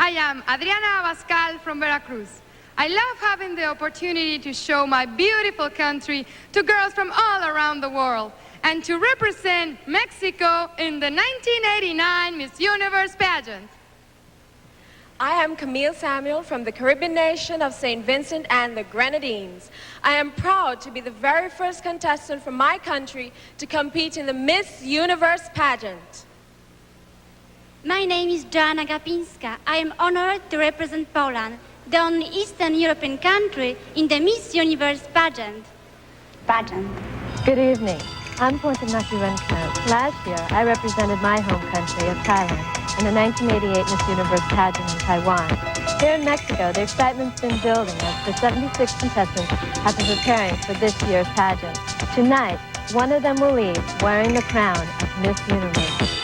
I am Adriana Abascal from Veracruz. I love having the opportunity to show my beautiful country to girls from all around the world and to represent Mexico in the 1989 Miss Universe pageant. I am Camille Samuel from the Caribbean nation of St. Vincent and the Grenadines. I am proud to be the very first contestant from my country to compete in the Miss Universe pageant. My name is Joanna Gapinska. I am honored to represent Poland, the only Eastern European country in the Miss Universe pageant. Good evening. I'm Pontanaki Runkamp. Last year, I represented my home country of Thailand in the 1988 Miss Universe pageant in Taiwan. Here in Mexico, the excitement's been building as the 76 contestants have been preparing for this year's pageant. Tonight, one of them will leave wearing the crown of Miss Universe.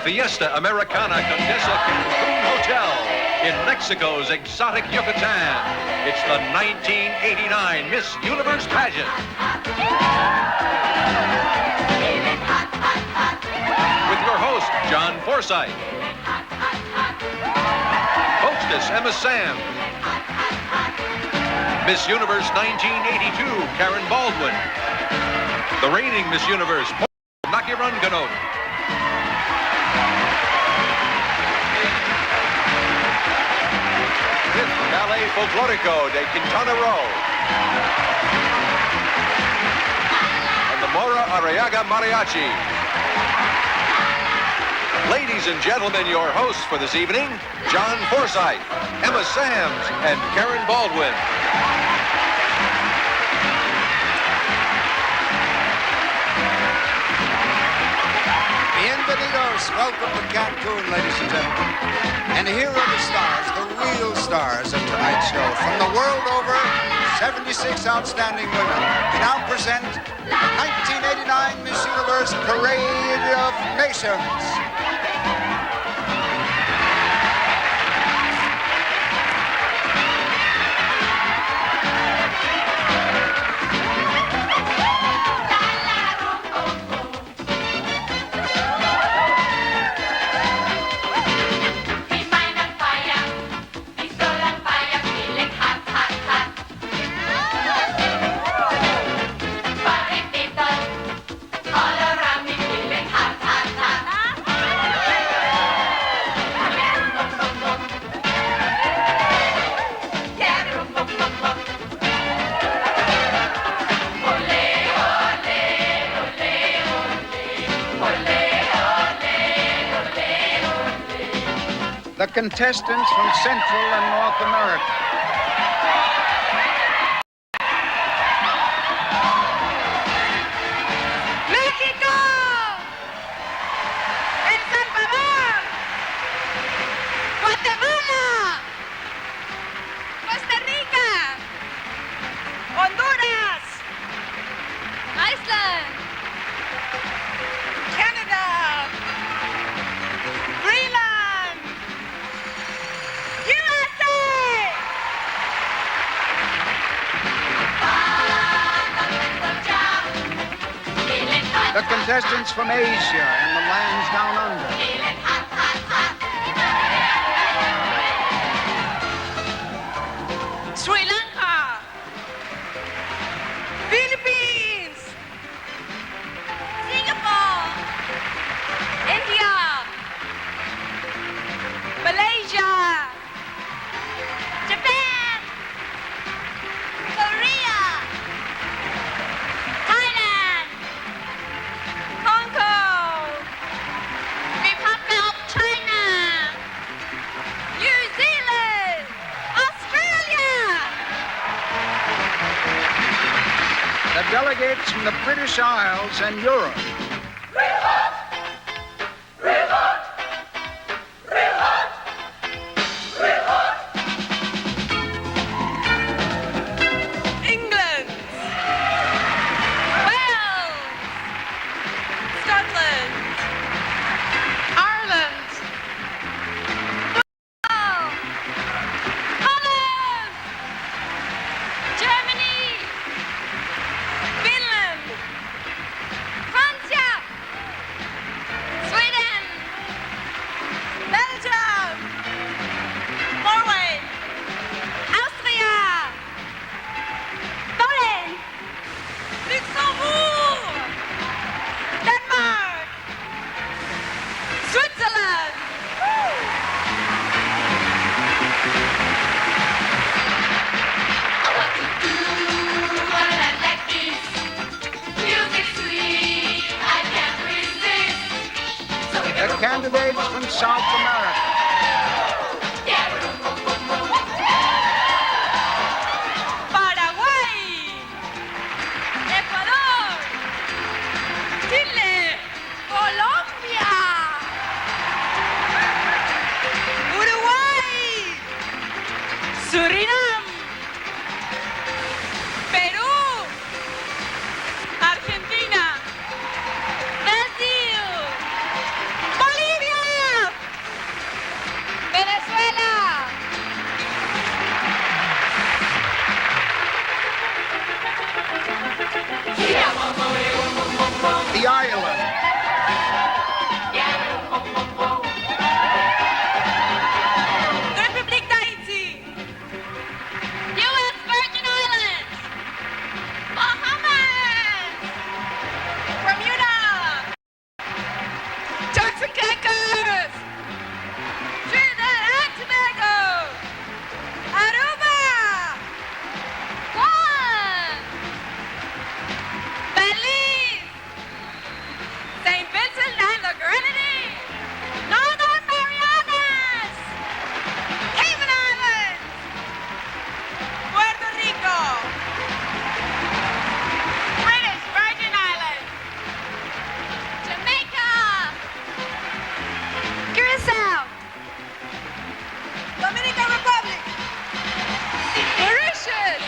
Fiesta Americana Condesa Cancun Hotel in Mexico's exotic Yucatan. It's the 1989 Miss Universe pageant. With your host, John Forsythe. Hostess, Emma Sam. Miss Universe 1982, Karen Baldwin. The reigning Miss Universe, Pontanaki Runkamp. Ballet Folklorico de Quintana Roo. And the Mora Arriaga Mariachi. Ladies and gentlemen, your hosts for this evening, John Forsythe, Emma Sams, and Karen Baldwin. Bienvenidos. Welcome to Cancun, ladies and gentlemen. And here are the stars, the real stars of tonight's show. From the world over, 76 outstanding women. We now present the 1989 Miss Universe Parade of Nations. The contestants from Central and North America. Mexico! El Salvador! Guatemala! Costa Rica! Honduras! Iceland! Canada! Greenland! The contestants from Asia and the lands down under. Sri Lanka, Philippines, Singapore, India, Malaysia, Japan, Korea, Thailand, Hong Kong, Republic of China, New Zealand, Australia. The delegates from the British Isles and Europe. England, Wales, Scotland, Ireland, Holland, Germany, South America. Paraguay, Ecuador, Chile, Colombia, Uruguay, Surinam, Perú, Argentina, Brasil, Bolivia, Venezuela. The island. République d'Haïti, U.S. Virgin Islands, Bahamas, Bermuda, Turks and Caicos, Trinidad and Tobago, Aruba, Guam, Belize, St. Vincent and the Grenadines, Northern Marianas, Cayman Islands, Puerto Rico, British Virgin Islands, Jamaica, Curacao, Dominican Republic, Mauritius,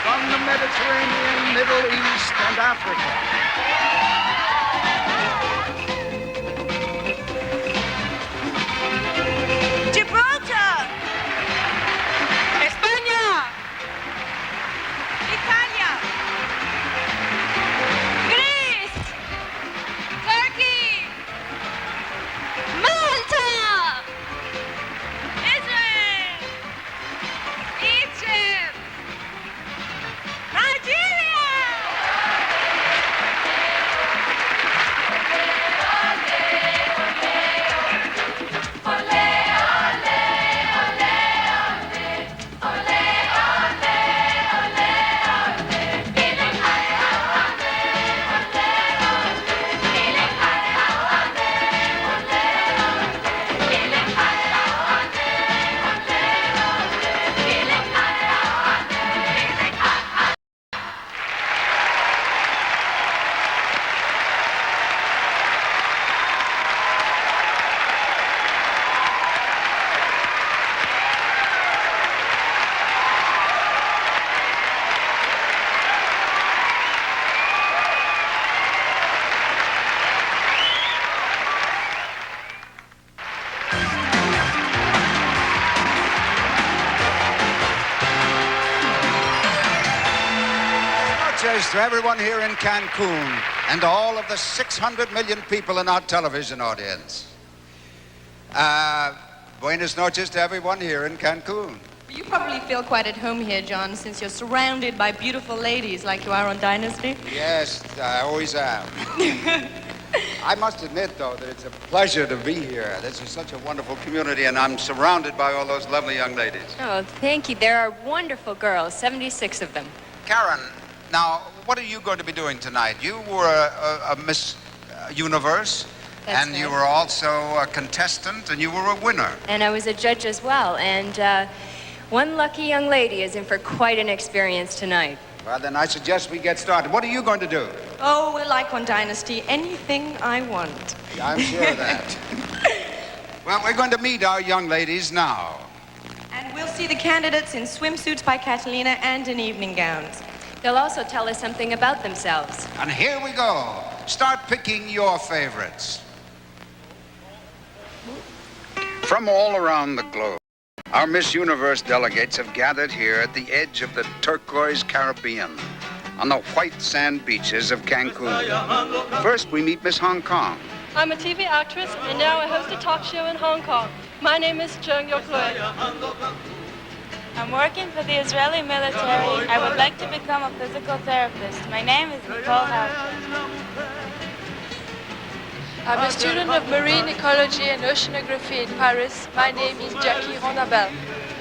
From the Mediterranean, Middle East, and Africa. Gibraltar, España, Italia, Greece, Turkey, Malta, Israel, Egypt, Nigeria. To everyone here in Cancun and to all of the 600 million people in our television audience. Buenas noches to everyone here in Cancun. You probably feel quite at home here, John, since you're surrounded by beautiful ladies like you are on Dynasty. Yes, I always am. I must admit, though, that it's a pleasure to be here. This is such a wonderful community, and I'm surrounded by all those lovely young ladies. Oh, thank you. There are wonderful girls, 76 of them. Karen, now, what are you going to be doing tonight? You were a Miss Universe, That's and right. you were also a contestant, and you were a winner. And I was a judge as well. And one lucky young lady is in for quite an experience tonight. Well, then I suggest we get started. What are you going to do? Oh, we're like on Dynasty, anything I want. I'm sure of that. Well, we're going to meet our young ladies now. And we'll see the candidates in swimsuits by Catalina and in evening gowns. They'll also tell us something about themselves. And here we go. Start picking your favorites. From all around the globe, our Miss Universe delegates have gathered here at the edge of the turquoise Caribbean, on the white sand beaches of Cancun. First, we meet Miss Hong Kong. I'm a TV actress, and now I host a talk show in Hong Kong. My name is Jung Yok-Loy. I'm working for the Israeli military. I would like to become a physical therapist. My name is Nicole Houghton. I'm a student of marine ecology and oceanography in Paris. My name is Jackie Ronabel.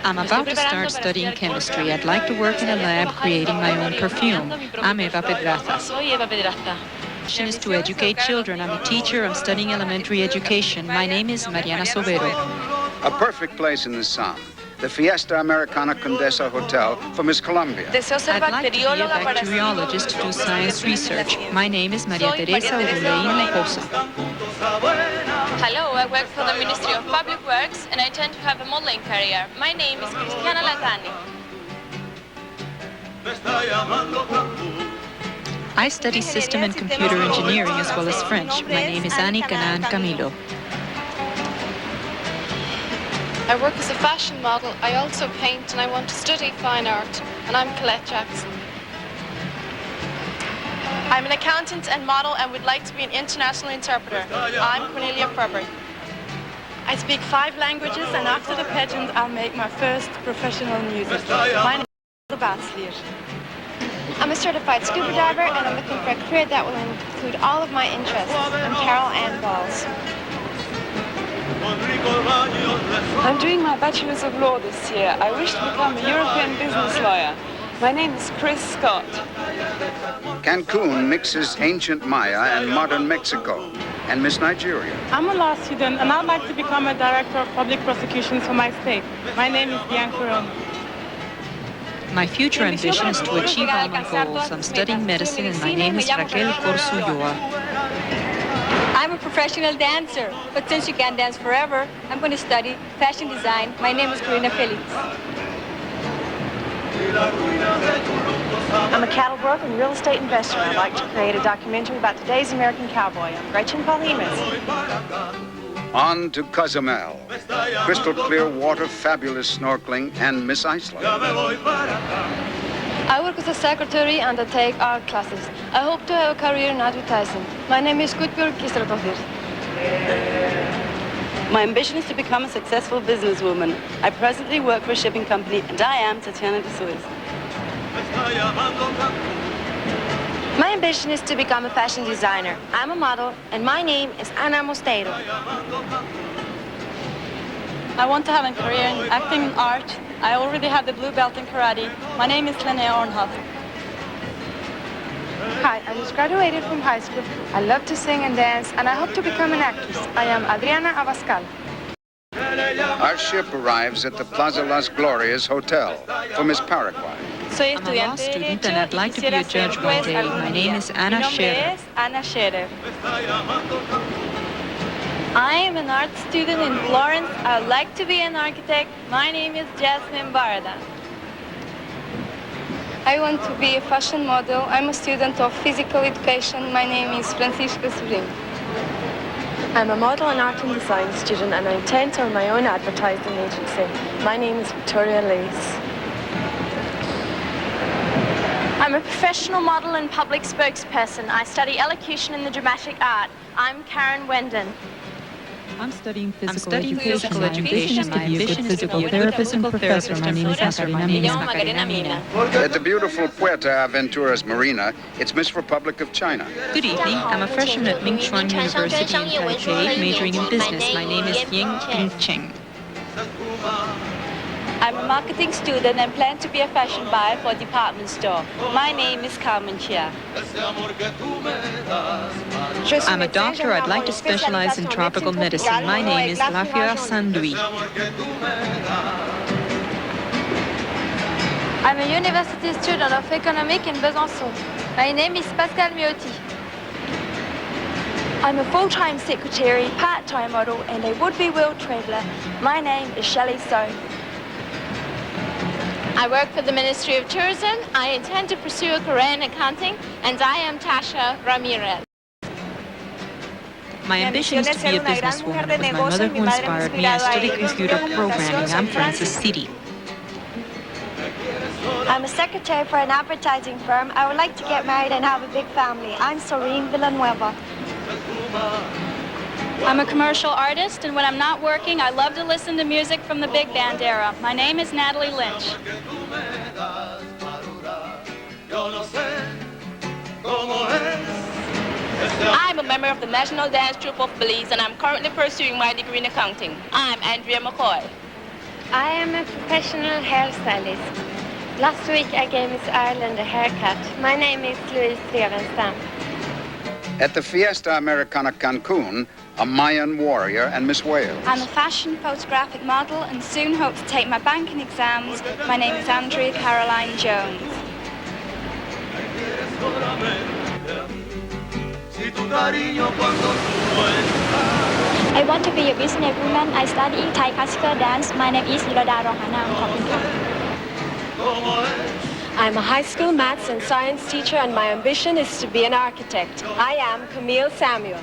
I'm about to start studying chemistry. I'd like to work in a lab creating my own perfume. I'm Eva Pedraza. Soy Eva Pedraza. ambition is to educate children. I'm a teacher. I'm studying elementary education. My name is Mariana Sobero. A perfect place in the sun. The Fiesta Americana Condesa Hotel for Miss Colombia. I'd like to be a bacteriologist to do science research. My name is Maria Teresa Urlein Poza. Hello, I work for the Ministry of Public Works and I intend to have a modeling career. My name is Cristiana Latani. I study system and computer engineering as well as French. My name is Annie Canan Camilo. I work as a fashion model. I also paint and I want to study fine art. And I'm Colette Jackson. I'm an accountant and model and would like to be an international interpreter. I'm Cornelia Ferber. I speak 5 languages, and after the pageant, I'll make my first professional music. My name is Batslier. I'm a certified scuba diver, and I'm looking for a career that will include all of my interests. I'm Carol Ann Balls. I'm doing my Bachelor's of Law this year. I wish to become a European business lawyer. My name is Chris Scott. Cancun mixes ancient Maya and modern Mexico. And Miss Nigeria. I'm a law student, and I'd like to become a director of public prosecutions for my state. My name is Bianca Rome. My future ambition is to achieve all my goals. I'm studying medicine, and my name is Raquel Corsulloa. I'm a professional dancer, but since you can't dance forever, I'm going to study fashion design. My name is Karina Felix. I'm a cattle broker and real estate investor. I'd like to create a documentary about today's American cowboy. I'm Gretchen Paulinas. On to Cozumel. Crystal clear water, fabulous snorkeling, and Miss Iceland. I work as a secretary and I take art classes. I hope to have a career in advertising. My name is Gudbjörg Gisradóttir. My ambition is to become a successful businesswoman. I presently work for a shipping company, and I am Tatiana de Suez. My ambition is to become a fashion designer. I'm a model, and my name is Ana Mosteiro. I want to have a career in acting and art. I already have the blue belt in karate. My name is Linnea Ornhoff. Hi, I just graduated from high school. I love to sing and dance, and I hope to become an actress. I am Adriana Abascal. Our ship arrives at the Plaza Las Glorias Hotel for Miss Paraguay. I'm a law student, and I'd like to be a judge one day. My name is Ana Scherer. I am an art student in Florence. I would like to be an architect. My name is Jasmine Barada. I want to be a fashion model. I'm a student of physical education. My name is Francisca Sobrinho. I'm a model and art and design student, and I intend to own my own advertising agency. My name is Victoria Lace. I'm a professional model and public spokesperson. I study elocution in the dramatic art. I'm Karen Wendon. I'm studying physical education. My ambition is to be a good physical therapist and professor. My name is Macarena Mina. At the beautiful Puerto Aventuras Marina, it's Miss Republic of China. Good evening. I'm a freshman at Ming Chuan University in Taipei, majoring in business. My name is Ying Ping Cheng. I'm a marketing student and plan to be a fashion buyer for a department store. My name is Carmen Chia. I'm a doctor. I'd like to specialize in tropical medicine. My name is Lafia Sandui. I'm a university student of economics in Besançon. My name is Pascal Miotti. I'm a full-time secretary, part-time model, and a would-be world traveller. My name is Shelley So. I work for the Ministry of Tourism. I intend to pursue a career in accounting, and I am Tasha Ramirez. My ambition is to be a businesswoman. It was my mother who inspired me. I studied computer programming. I'm Francis City. I'm a secretary for an advertising firm. I would like to get married and have a big family. I'm Soreen Villanueva. I'm a commercial artist, and when I'm not working, I love to listen to music from the big band era. My name is Natalie Lynch. I'm a member of the National Dance Troupe of Belize, and I'm currently pursuing my degree in accounting. I'm Andrea McCoy. I am a professional hairstylist. Last week I gave Miss Ireland a haircut. My name is Louise Revenstam. At the Fiesta Americana Cancun, a Mayan warrior and Miss Wales. I'm a fashion photographic model and soon hope to take my banking exams. My name is Andrea Caroline Jones. I want to be a businesswoman. I study Thai classical dance. My name is Yurada Rohana. I'm a high school maths and science teacher, and my ambition is to be an architect. I am Camille Samuel.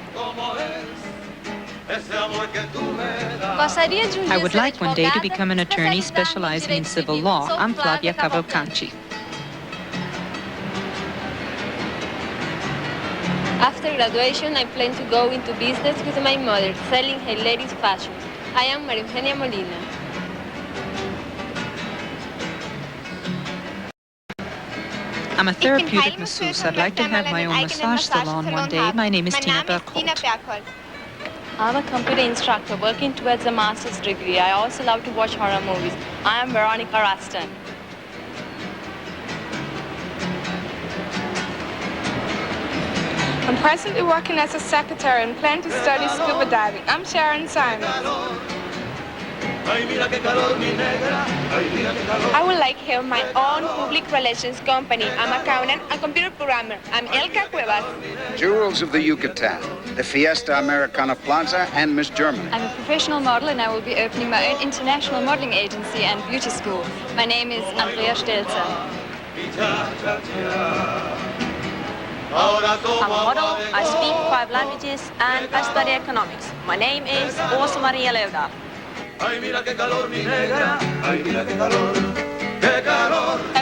I would like one day to become an attorney specializing in civil law. I'm Flavia Cavalcanti. After graduation, I plan to go into business with my mother, selling her ladies' fashion. I am Maria Eugenia Molina. I'm a therapeutic masseuse. I'd like to have my own massage salon one day. My name is Tina Bergholt. I'm a computer instructor working towards a master's degree. I also love to watch horror movies. I am Veronica Ruston. I'm presently working as a secretary and plan to study scuba diving. I'm Sharon Simon. I would like to have my own public relations company. I'm an accountant and computer programmer. I'm Elka Cuevas. Jewels of the Yucatan, the Fiesta Americana Plaza, and Miss Germany. I'm a professional model and I will be opening my own international modeling agency and beauty school. My name is Andrea Stelzer. I'm a model, I speak 5 languages, and I study economics. My name is Åsa Maria Löfdahl. I'm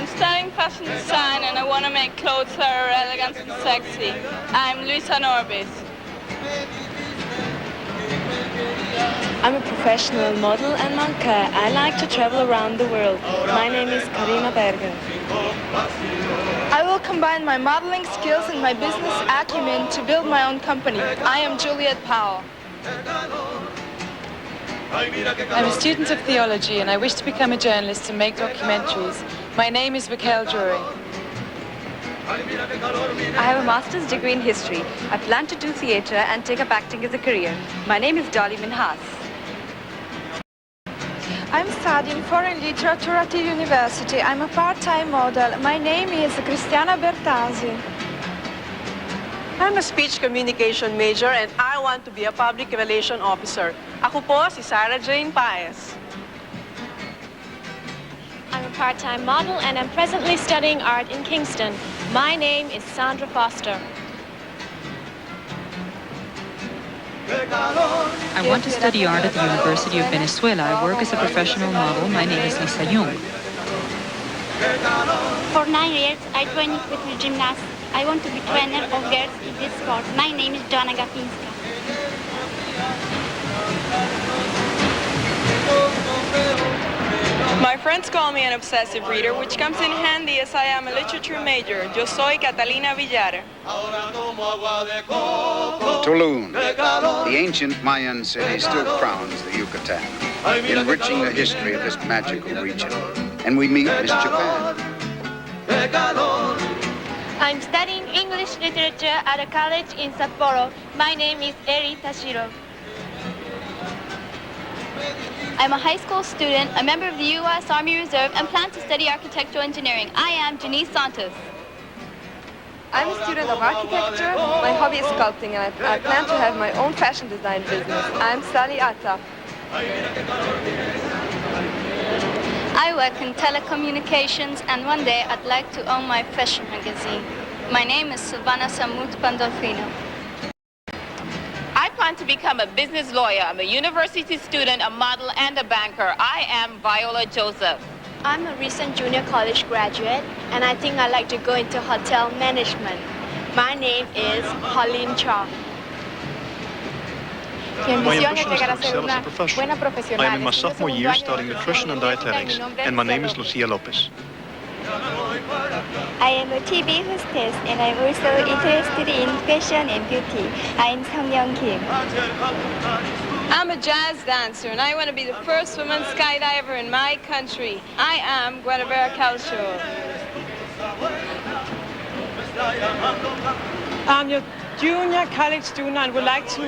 studying fashion design and I want to make clothes that are elegant and sexy. I'm Luisa Norbis. I'm a professional model and monker. I like to travel around the world. My name is Karina Berger. I will combine my modeling skills and my business acumen to build my own company. I am Juliet Powell. I'm a student of theology and I wish to become a journalist and make documentaries. My name is Raquel Drury. I have a master's degree in history. I plan to do theater and take up acting as a career. My name is Dolly Minhas. I'm studying foreign literature at the university. I'm a part-time model. My name is Cristiana Bertazzi. I'm a speech communication major and I want to be a public relation officer. Ako po si Sarah Jane Paez. I'm a part-time model and I'm presently studying art in Kingston. My name is Sandra Foster. I want to study art at the University of Venezuela. I work as a professional model. My name is Lisa Jung. For 9 years, I trained with gymnastics. I want to be trainer of girls in this sport. My name is Joanna Gapinska. My friends call me an obsessive reader, which comes in handy as I am a literature major. Yo soy Catalina Villar. Tulum, the ancient Mayan city, still crowns the Yucatan, enriching the history of this magical region. And we meet Miss Japan. I'm studying English literature at a college in Sapporo. My name is Eri Tashiro. I'm a high school student, a member of the U.S. Army Reserve, and plan to study architectural engineering. I am Janice Santos. I'm a student of architecture. My hobby is sculpting and I plan to have my own fashion design business. I'm Sally Atta. I work in telecommunications and one day I'd like to own my fashion magazine. My name is Silvana Samut Pandolfino. I plan to become a business lawyer. I'm a university student, a model, and a banker. I am Viola Joseph. I'm a recent junior college graduate, and I think I'd like to go into hotel management. My name is Pauline Chong. My ambition is to excel as a professional. I am in my sophomore year studying nutrition and dietetics, and my name is Lucia Lopez. I am a TV hostess, and I'm also interested in fashion and beauty. I'm Song Young Kim. I'm a jazz dancer, and I want to be the first woman skydiver in my country. I am Guinevere Calcio. I'm junior college student and would like to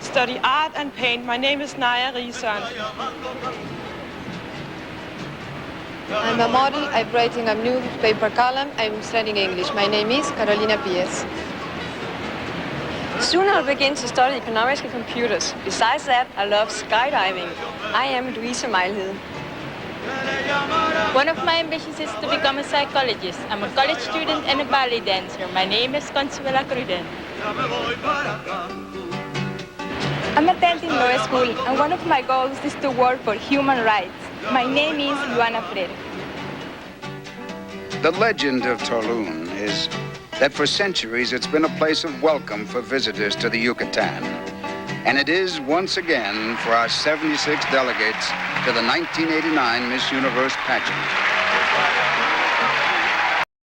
study art and paint. My name is Naya Risan. I'm a model. I'm writing a newspaper column. I'm studying English. My name is Carolina Pies. Soon I'll begin to study economics and computers. Besides that, I love skydiving. I am Louisa Meilhed. One of my ambitions is to become a psychologist. I'm a college student and a ballet dancer. My name is Consuela Cruden. I'm attending law school, and one of my goals is to work for human rights. My name is Luana Freire. The legend of Tulum is that for centuries it's been a place of welcome for visitors to the Yucatan. And it is once again for our 76 delegates to the 1989 Miss Universe pageant.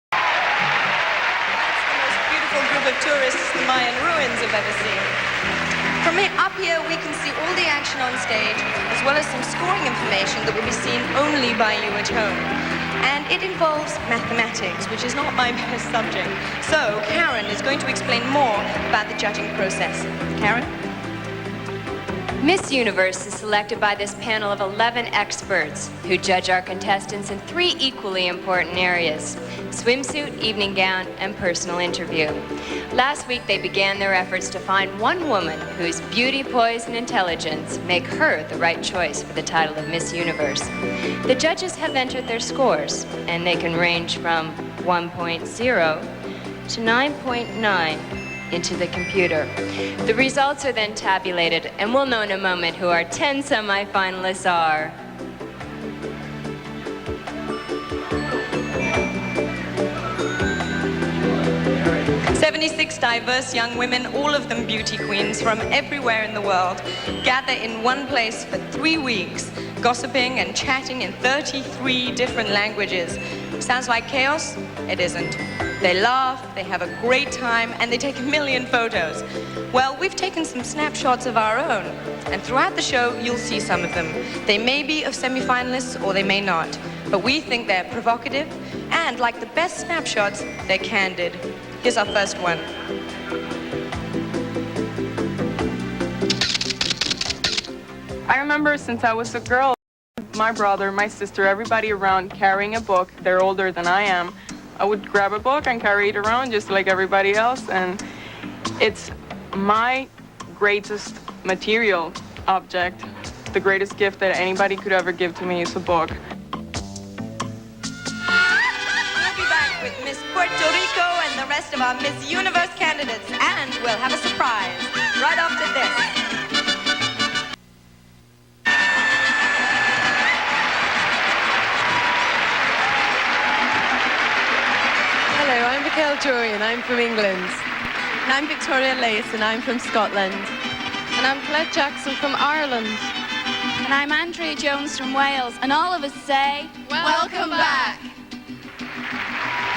That's the most beautiful group of tourists the Mayan ruins have ever seen. From up here, we can see all the action on stage, as well as some scoring information that will be seen only by you at home. And it involves mathematics, which is not my best subject. So Karen is going to explain more about the judging process. Karen? Miss Universe is selected by this panel of 11 experts who judge our contestants in 3 equally important areas: swimsuit, evening gown, and personal interview. Last week, they began their efforts to find one woman whose beauty, poise, and intelligence make her the right choice for the title of Miss Universe. The judges have entered their scores, and they can range from 1.0 to 9.9 into the computer. The results are then tabulated, and we'll know in a moment who our 10 semifinalists are. "76 diverse young women, all of them beauty queens from everywhere in the world, gather in one place for 3 weeks, gossiping and chatting in 33 different languages. Sounds like chaos? It isn't. They laugh, they have a great time, and they take a million photos. Well, we've taken some snapshots of our own, and throughout the show, you'll see some of them. They may be of semifinalists, or they may not, but we think they're provocative, and like the best snapshots, they're candid. Here's our first one. I remember since I was a girl, my brother, my sister, everybody around carrying a book. They're older than I am. I would grab a book and carry it around just like everybody else, and it's my greatest material object. The greatest gift that anybody could ever give to me is a book. We'll be back with Miss Puerto Rico and the rest of our Miss Universe candidates, and we'll have a surprise right after this. Hello, I'm Mikhail Turian, I'm from England. And I'm Victoria Lace, and I'm from Scotland. And I'm Colette Jackson from Ireland. And I'm Andrea Jones from Wales. And all of us say, welcome back.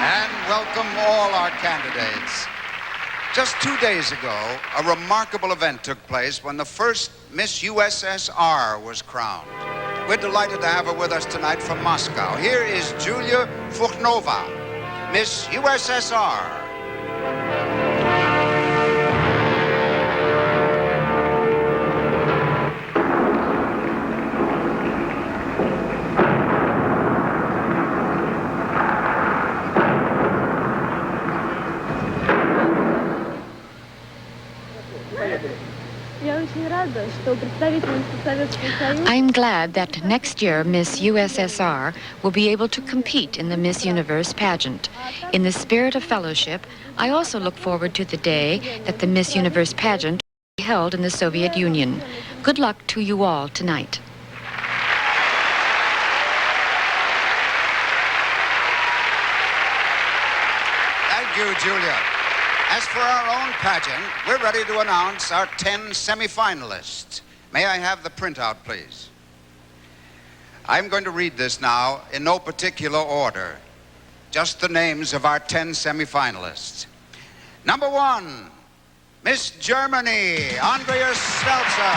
And welcome all our candidates. Just 2 days ago, a remarkable event took place when the first Miss USSR was crowned. We're delighted to have her with us tonight from Moscow. Here is Julia Fukhnova, Miss USSR. I'm glad that next year Miss USSR will be able to compete in the Miss Universe pageant. In the spirit of fellowship, I also look forward to the day that the Miss Universe pageant will be held in the Soviet Union. Good luck to you all tonight. Thank you, Julia. As for our own pageant, we're ready to announce our 10 semifinalists. May I have the printout, please? I'm going to read this now in no particular order. Just the names of our 10 semifinalists. Number 1, Miss Germany, Andrea Stelzer.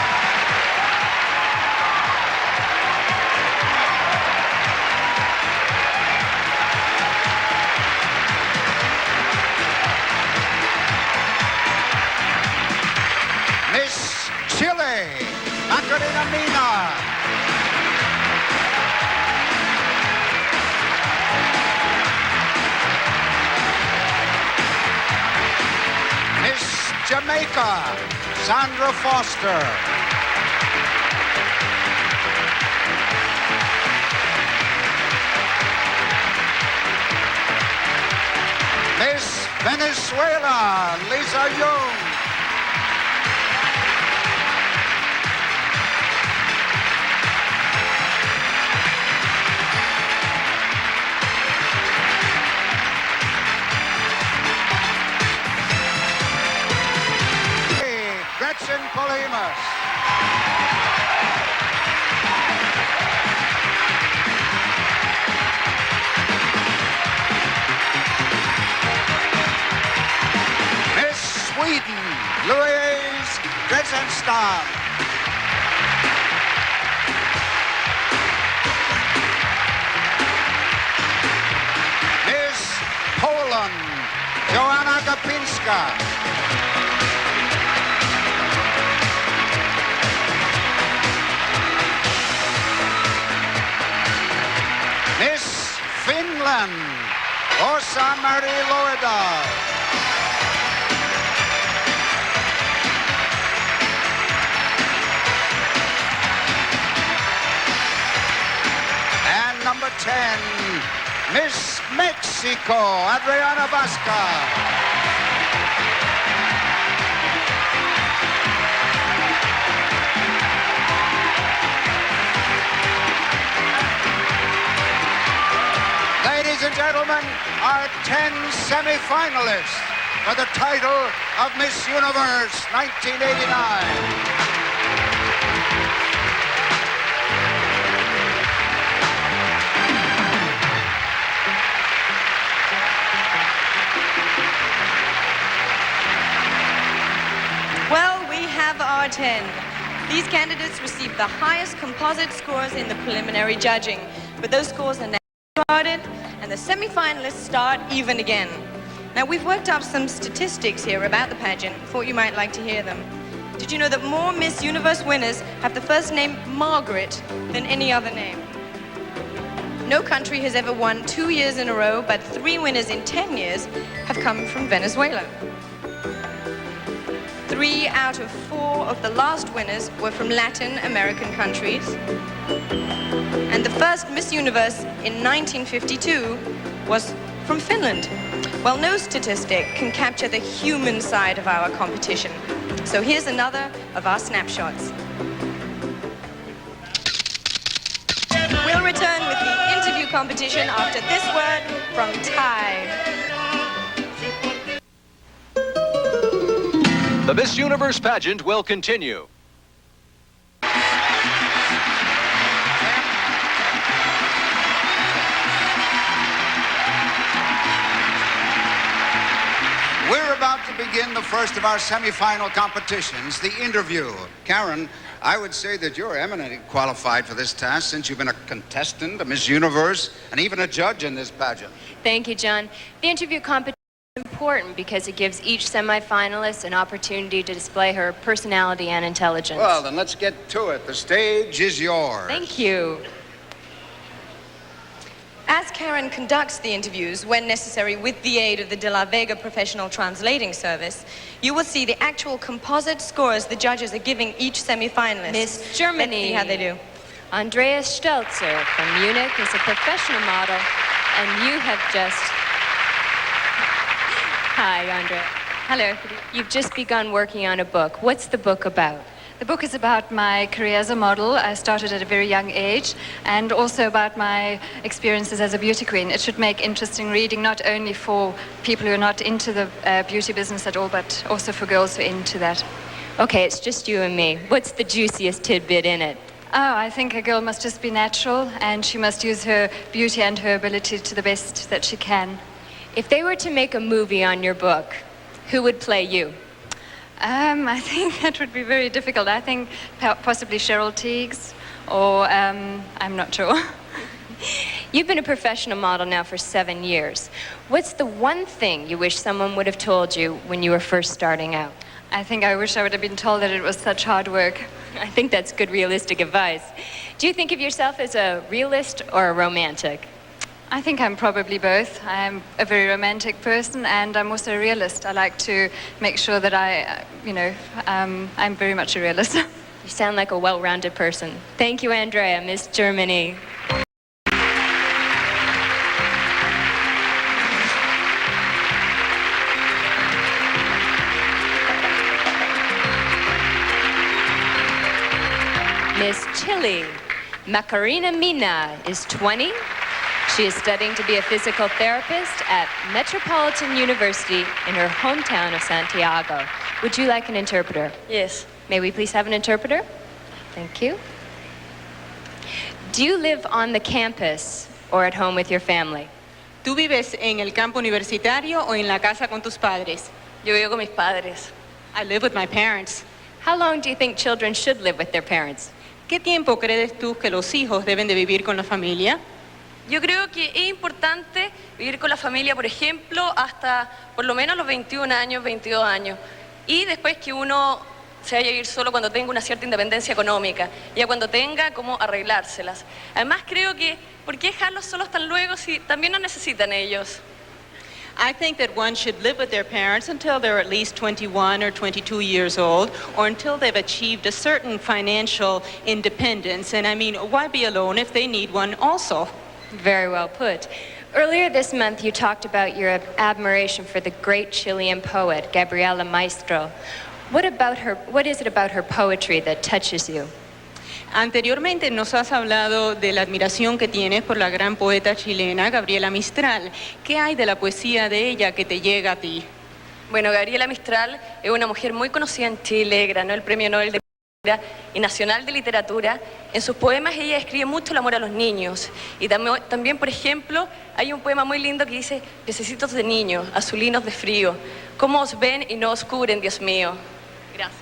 Jamaica, Sandra Foster. Miss Venezuela, Lisa Young. Gretchen Polimas. Miss Sweden, Louise Dresenstam. Miss Poland, Joanna Gapinska. Miss Finland, Åsa-Marie Lovedal. And number 10, Miss Mexico, Adriana Vasca. Ladies and gentlemen, our 10 semi-finalists for the title of Miss Universe 1989. Well, we have our 10. These candidates received the highest composite scores in the preliminary judging, but those scores are now recorded, and the semi-finalists start even again. Now, we've worked up some statistics here about the pageant. Thought you might like to hear them. Did you know that more Miss Universe winners have the first name Margaret than any other name? No country has ever won 2 years in a row, but 3 winners in 10 years have come from Venezuela. 3 out of 4 of the last winners were from Latin American countries. And the first Miss Universe in 1952 was from Finland. Well, no statistic can capture the human side of our competition. So here's another of our snapshots. We'll return with the interview competition after this word from Thai. The Miss Universe pageant will continue. We're about to begin the first of our semi-final competitions, the interview. Karen, I would say that you're eminently qualified for this task since you've been a contestant, a Miss Universe, and even a judge in this pageant. Thank you, John. The interview competition is important because it gives each semi-finalist an opportunity to display her personality and intelligence. Well, then let's get to it. The stage is yours. Thank you. As Karen conducts the interviews, when necessary with the aid of the De La Vega Professional Translating Service, you will see the actual composite scores the judges are giving each semi-finalist. Miss Germany. Let's see how they do. Andrea Stelzer from Munich is a professional model, and you have just... Hi, Andrea. Hello. You've just begun working on a book. What's the book about? The book is about my career as a model. I started at a very young age, and also about my experiences as a beauty queen. It should make interesting reading, not only for people who are not into the beauty business at all, but also for girls who are into that. Okay, it's just you and me. What's the juiciest tidbit in it? Oh, I think a girl must just be natural, and she must use her beauty and her ability to the best that she can. If they were to make a movie on your book, who would play you? I think that would be very difficult. I think possibly Cheryl Teagues, or I'm not sure. You've been a professional model now for 7 years. What's the one thing you wish someone would have told you when you were first starting out? I think I wish I would have been told that it was such hard work. I think that's good realistic advice. Do you think of yourself as a realist or a romantic? I think I'm probably both. I'm a very romantic person, and I'm also a realist. I like to make sure that I'm very much a realist. You sound like a well-rounded person. Thank you, Andrea, Miss Germany. Miss Chile, Macarena Mina is 20. She is studying to be a physical therapist at Metropolitan University in her hometown of Santiago. Would you like an interpreter? Yes. May we please have an interpreter? Thank you. Do you live on the campus or at home with your family? ¿Tú vives en el campo universitario o en la casa con tus padres? Yo vivo con mis padres. I live with my parents. How long do you think children should live with their parents? ¿Qué tiempo crees tú que los hijos deben de vivir con la familia? Yo creo que es importante vivir con la familia, por ejemplo, hasta por lo menos los 21 años, 22 años. Y después que uno se vaya a ir solo cuando tenga una cierta independencia económica, ya cuando tenga cómo arreglárselas. Además creo que, ¿por qué dejarlos solos tan luego si también nos necesitan ellos? I think that one should live with their parents until they're at least 21 or 22 years old, or until they've achieved a certain financial independence. And I mean, why be alone if they need one also? Very well put. Earlier this month, you talked about your admiration for the great Chilean poet, Gabriela Mistral. What is it about her poetry that touches you? Anteriormente nos has hablado de la admiración que tienes por la gran poeta chilena, Gabriela Mistral. ¿Qué hay de la poesía de ella que te llega a ti? Bueno, Gabriela Mistral es una mujer muy conocida en Chile, ganó el Premio Nobel de Literatura y Nacional de Literatura. En sus poemas ella escribe mucho el amor a los niños. Y también, por ejemplo, hay un poema muy lindo que dice: pececitos de niños, azulinos de frío, ¿cómo os ven y no os cubren, Dios mío? Gracias.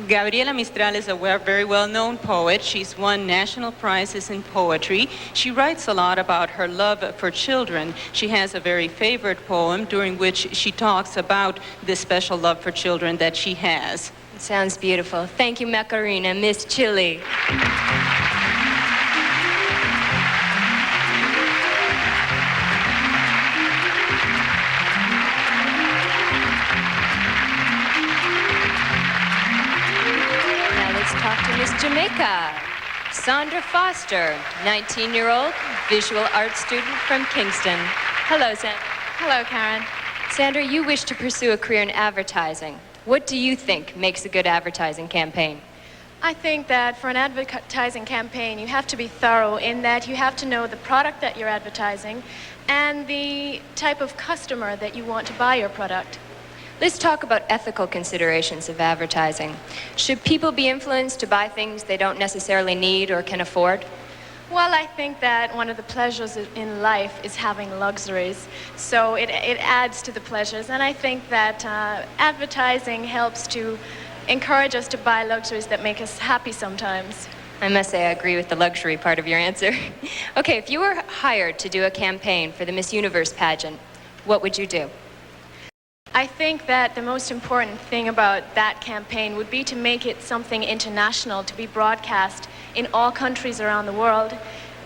Gabriela Mistral is a very well-known poet. She's won national prizes in poetry. She writes a lot about her love for children. She has a very favorite poem during which she talks about this special love for children that she has. It sounds beautiful. Thank you, Macarena, Miss Chile. Talk to Miss Jamaica. Sandra Foster, 19-year-old visual arts student from Kingston. Hello, Sandra. Hello, Karen. Sandra, you wish to pursue a career in advertising. What do you think makes a good advertising campaign? I think that for an advertising campaign, you have to be thorough in that you have to know the product that you're advertising and the type of customer that you want to buy your product. Let's talk about ethical considerations of advertising. Should people be influenced to buy things they don't necessarily need or can afford? Well, I think that one of the pleasures in life is having luxuries. So it adds to the pleasures. And I think that advertising helps to encourage us to buy luxuries that make us happy sometimes. I must say I agree with the luxury part of your answer. Okay, if you were hired to do a campaign for the Miss Universe pageant, what would you do? I think that the most important thing about that campaign would be to make it something international, to be broadcast in all countries around the world,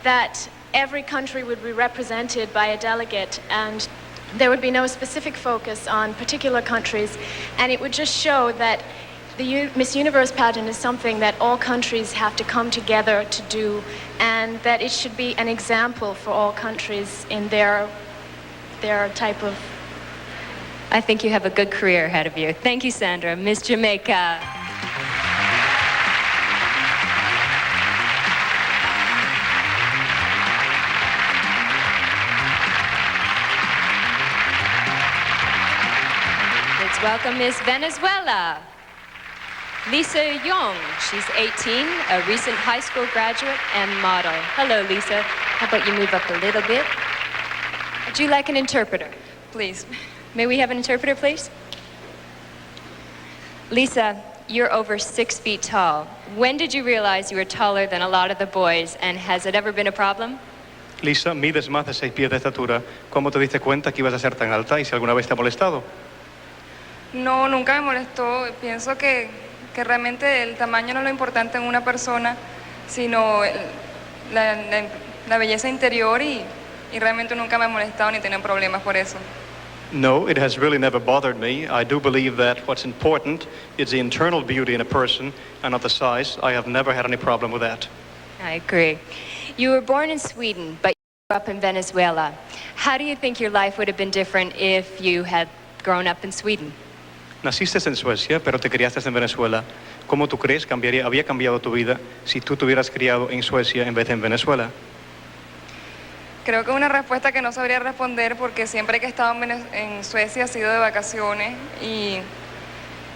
that every country would be represented by a delegate, and there would be no specific focus on particular countries, and it would just show that the Miss Universe pageant is something that all countries have to come together to do, and that it should be an example for all countries in their type of... I think you have a good career ahead of you. Thank you, Sandra. Miss Jamaica. Let's welcome Miss Venezuela. Lisa Young. She's 18, a recent high school graduate and model. Hello, Lisa. How about you move up a little bit? Would you like an interpreter? Please. May we have an interpreter, please? Lisa, you're over 6 feet tall. When did you realize you were taller than a lot of the boys, and has it ever been a problem? Lisa, mides más de 6 pies de estatura. ¿Cómo te diste cuenta que ibas a ser tan alta y si alguna vez te ha molestado? No, nunca me molestó. Pienso que realmente el tamaño no es lo importante en una persona, sino la belleza interior y y realmente nunca me ha molestado ni tenido problemas por eso. No, it has really never bothered me. I do believe that what's important is the internal beauty in a person and not the size. I have never had any problem with that. I agree. You were born in Sweden, but you grew up in Venezuela. How do you think your life would have been different if you had grown up in Sweden? Naciste en Suecia, pero te criaste en Venezuela. ¿Cómo tú crees había cambiado tu vida si tú te hubieras criado en Suecia en vez de en Venezuela? Creo que es una respuesta que no sabría responder porque siempre que he estado en Suecia ha sido de vacaciones y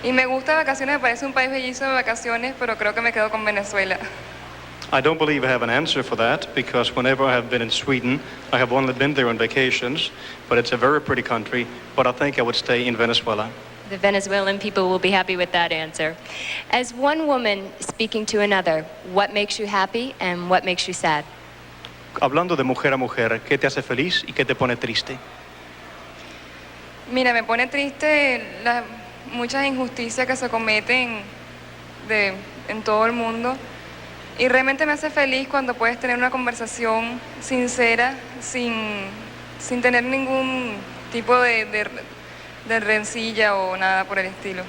me gusta vacaciones, me parece un país bellísimo de vacaciones, pero creo que me quedo con Venezuela. I don't believe I have an answer for that because whenever I have been in Sweden, I have only been there on vacations, but it's a very pretty country, but I think I would stay in Venezuela. The Venezuelan people will be happy with that answer. As one woman speaking to another, what makes you happy and what makes you sad? Hablando de mujer a mujer, ¿qué te hace feliz y qué te pone triste? Mira, me pone triste las muchas injusticias que se cometen en todo el mundo y realmente me hace feliz cuando puedes tener una conversación sincera sin tener ningún tipo de rencilla o nada por el estilo.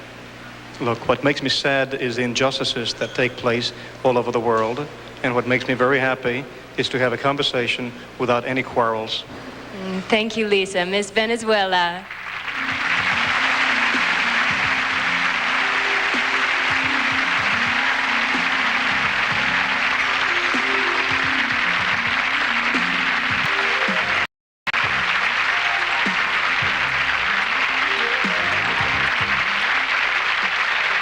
Look, what makes me sad is the injustices that take place all over the world, and what makes me very happy is to have a conversation without any quarrels. Thank you, Lisa. Miss Venezuela.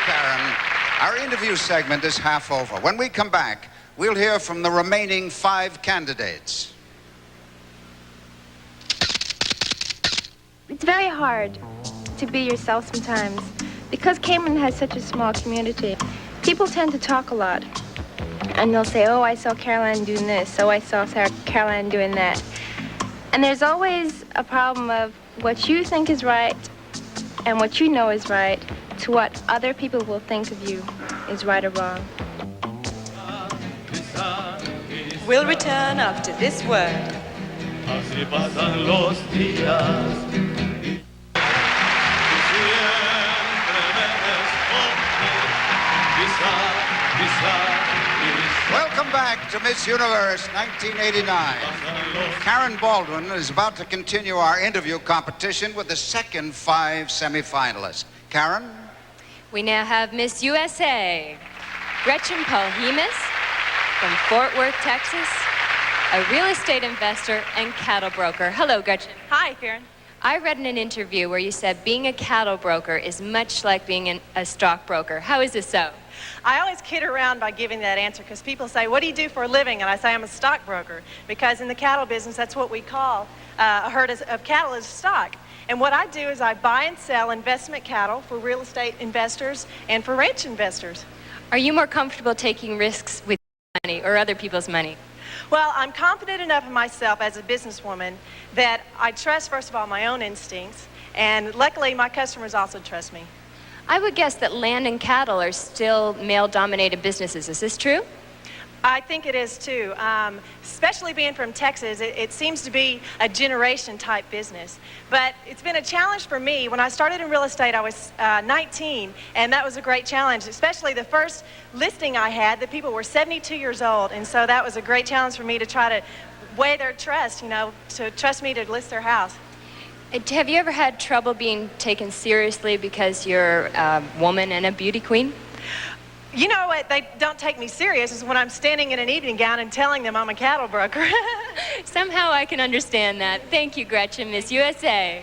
Karen, our interview segment is half over. When we come back, we'll hear from the remaining 5 candidates. It's very hard to be yourself sometimes because Cayman has such a small community. People tend to talk a lot and they'll say, oh, I saw Caroline doing this, oh, I saw Caroline doing that. And there's always a problem of what you think is right and what you know is right to what other people will think of you is right or wrong. We'll return after this word. Así pasan los días. Welcome back to Miss Universe 1989. Karen Baldwin is about to continue our interview competition with the second 5 semifinalists. Karen? We now have Miss USA, Gretchen Polhemus from Fort Worth, Texas, a real estate investor and cattle broker. Hello, Gretchen. Hi, Karen. I read in an interview where you said being a cattle broker is much like being a stockbroker. How is this so? I always kid around by giving that answer because people say, what do you do for a living? And I say, I'm a stockbroker, because in the cattle business, that's what we call a herd of cattle is stock. And what I do is I buy and sell investment cattle for real estate investors and for ranch investors. Are you more comfortable taking risks with money or other people's money? Well, I'm confident enough in myself as a businesswoman that I trust, first of all, my own instincts, and luckily my customers also trust me. I would guess that land and cattle are still male-dominated businesses. Is this true? I think it is too. Especially being from Texas, it seems to be a generation-type business. But it's been a challenge for me. When I started in real estate, I was 19, and that was a great challenge, especially the first listing I had, the people were 72 years old, and so that was a great challenge for me to try to weigh their trust, you know, to trust me to list their house. Have you ever had trouble being taken seriously because you're a woman and a beauty queen? You know what they don't take me serious is when I'm standing in an evening gown and telling them I'm a cattle broker. Somehow I can understand that. Thank you, Gretchen, Miss USA.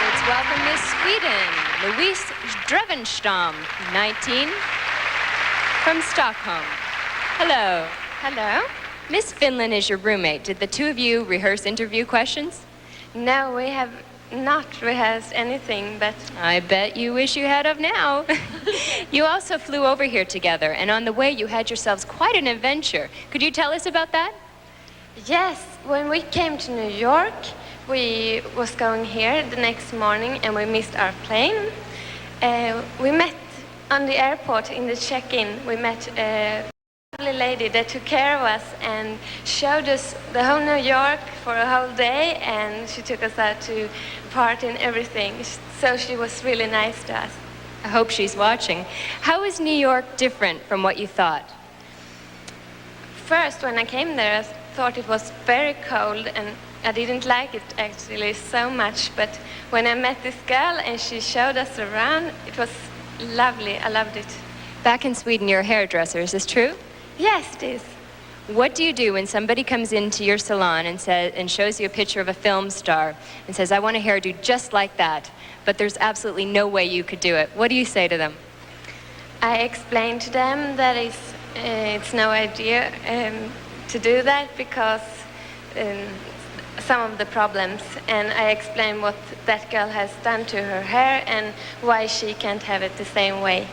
Let's welcome Miss Sweden, Louise Drevenstam, 19, from Stockholm. Hello. Hello. Miss Finland is your roommate. Did the two of you rehearse interview questions? No, we have not rehearsed anything, but... I bet you wish you had of now. You also flew over here together, and on the way you had yourselves quite an adventure. Could you tell us about that? Yes, when we came to New York, we was going here the next morning and we missed our plane. We met on the airport in the check-in. We met a lovely lady that took care of us and showed us the whole New York for a whole day, and she took us out to party and everything. So she was really nice to us. I hope she's watching. How is New York different from what you thought? First, when I came there, I thought it was very cold and I didn't like it actually so much. But when I met this girl and she showed us around, it was lovely. I loved it. Back in Sweden, you're a hairdresser, is this true? Yes, it is. What do you do when somebody comes into your salon and shows you a picture of a film star and says, I want a hairdo just like that, but there's absolutely no way you could do it? What do you say to them? I explain to them that it's no idea to do that because some of the problems, and I explain what that girl has done to her hair and why she can't have it the same way.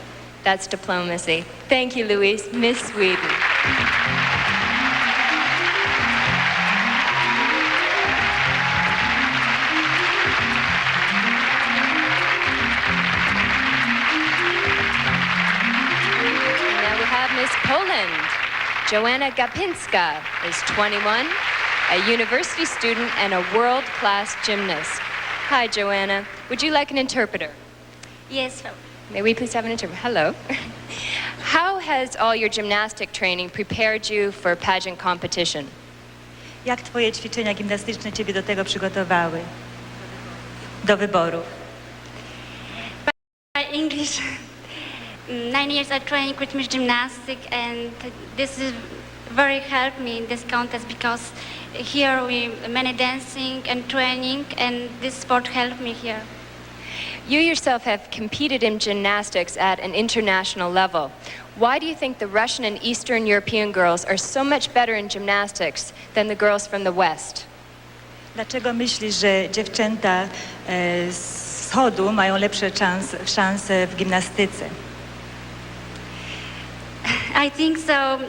That's diplomacy. Thank you, Louise, Miss Sweden. Now we have Miss Poland. Joanna Gapinska is 21, a university student and a world-class gymnast. Hi, Joanna. Would you like an interpreter? Yes. May we please have an interpreter? Hello. How has all your gymnastic training prepared you for pageant competition? Jak twoje ćwiczenia gimnastyczne ciebie do tego przygotowały? Do wyborów? English. 9 years I trained rhythmic gymnastics, and this is very helped me in this contest because here we many dancing and training, and this sport helped me here. You yourself have competed in gymnastics at an international level. Why do you think the Russian and Eastern European girls are so much better in gymnastics than the girls from the West? Dlaczego myślisz, że dziewczęta z wschodu mają lepsze szanse w gimnastyce? I think so.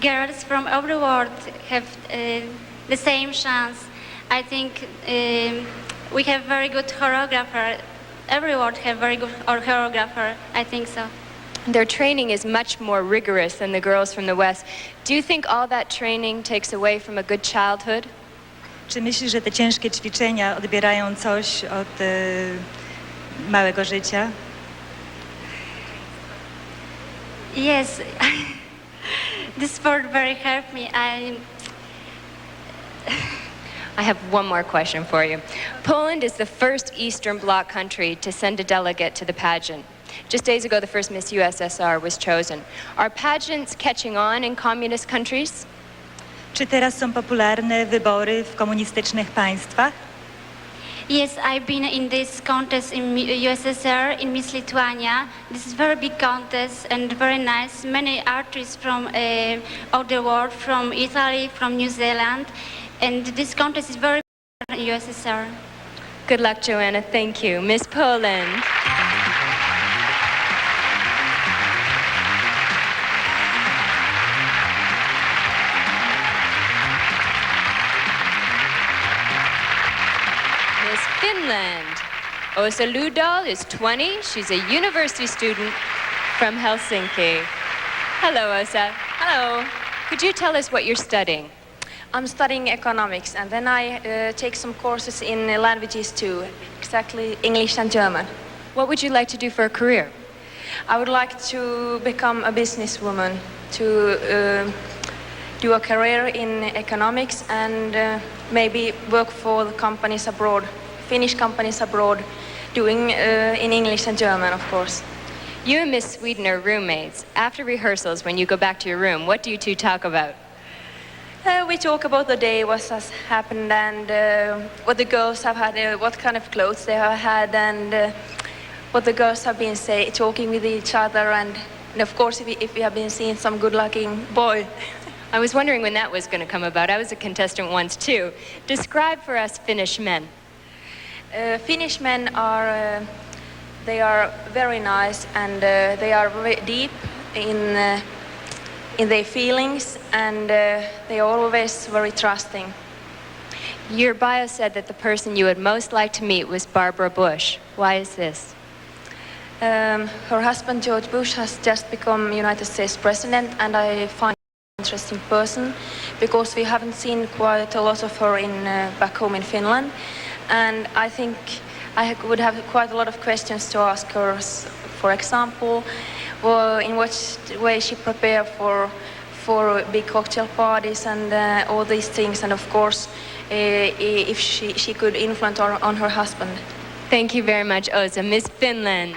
Girls from all the world have the same chance. I think we have very good choreographer. Every world have very good choreographer. I think so. Their training is much more rigorous than the girls from the West. Do you think all that training takes away from a good childhood? Czy myślisz, że te ciężkie ćwiczenia odbierają coś od małego życia? Yes. This sport very helped me. I have one more question for you. Poland is the first Eastern Bloc country to send a delegate to the pageant. Just days ago, the first Miss USSR was chosen. Are pageants catching on in communist countries? Czy teraz są popularne wybory w komunistycznych państwach? Yes, I've been in this contest in USSR, in Miss Lithuania. This is very big contest and very nice. Many artists from all the world, from Italy, from New Zealand. And this contest is very important in USSR. Good luck, Joanna. Thank you. Miss Poland. Miss Finland. Osa Ludal is 20. She's a university student from Helsinki. Hello, Osa. Hello. Could you tell us what you're studying? I'm studying economics, and then I take some courses in languages too, exactly English and German. What would you like to do for a career? I would like to become a businesswoman, to do a career in economics and maybe work for the companies abroad, Finnish companies abroad, doing in English and German, of course. You and Miss Sweden are roommates. After rehearsals, when you go back to your room, what do you two talk about? We talk about the day, what has happened, and what the girls have had, what kind of clothes they have had, and what the girls have been talking with each other, and of course if we have been seeing some good-looking boy. I was wondering when that was going to come about. I was a contestant once too. Describe for us Finnish men. Finnish men are, they are very nice, and they are very deep in their feelings, and they are always very trusting. Your bio said that the person you would most like to meet was Barbara Bush. Why is this? Her husband George Bush has just become United States president, and I find her an interesting person because we haven't seen quite a lot of her in back home in Finland, and I think I would have quite a lot of questions to ask her. For example, in what way she prepared for big cocktail parties and all these things, and of course if she could influence on her husband. Thank you very much, Osa. Miss Finland.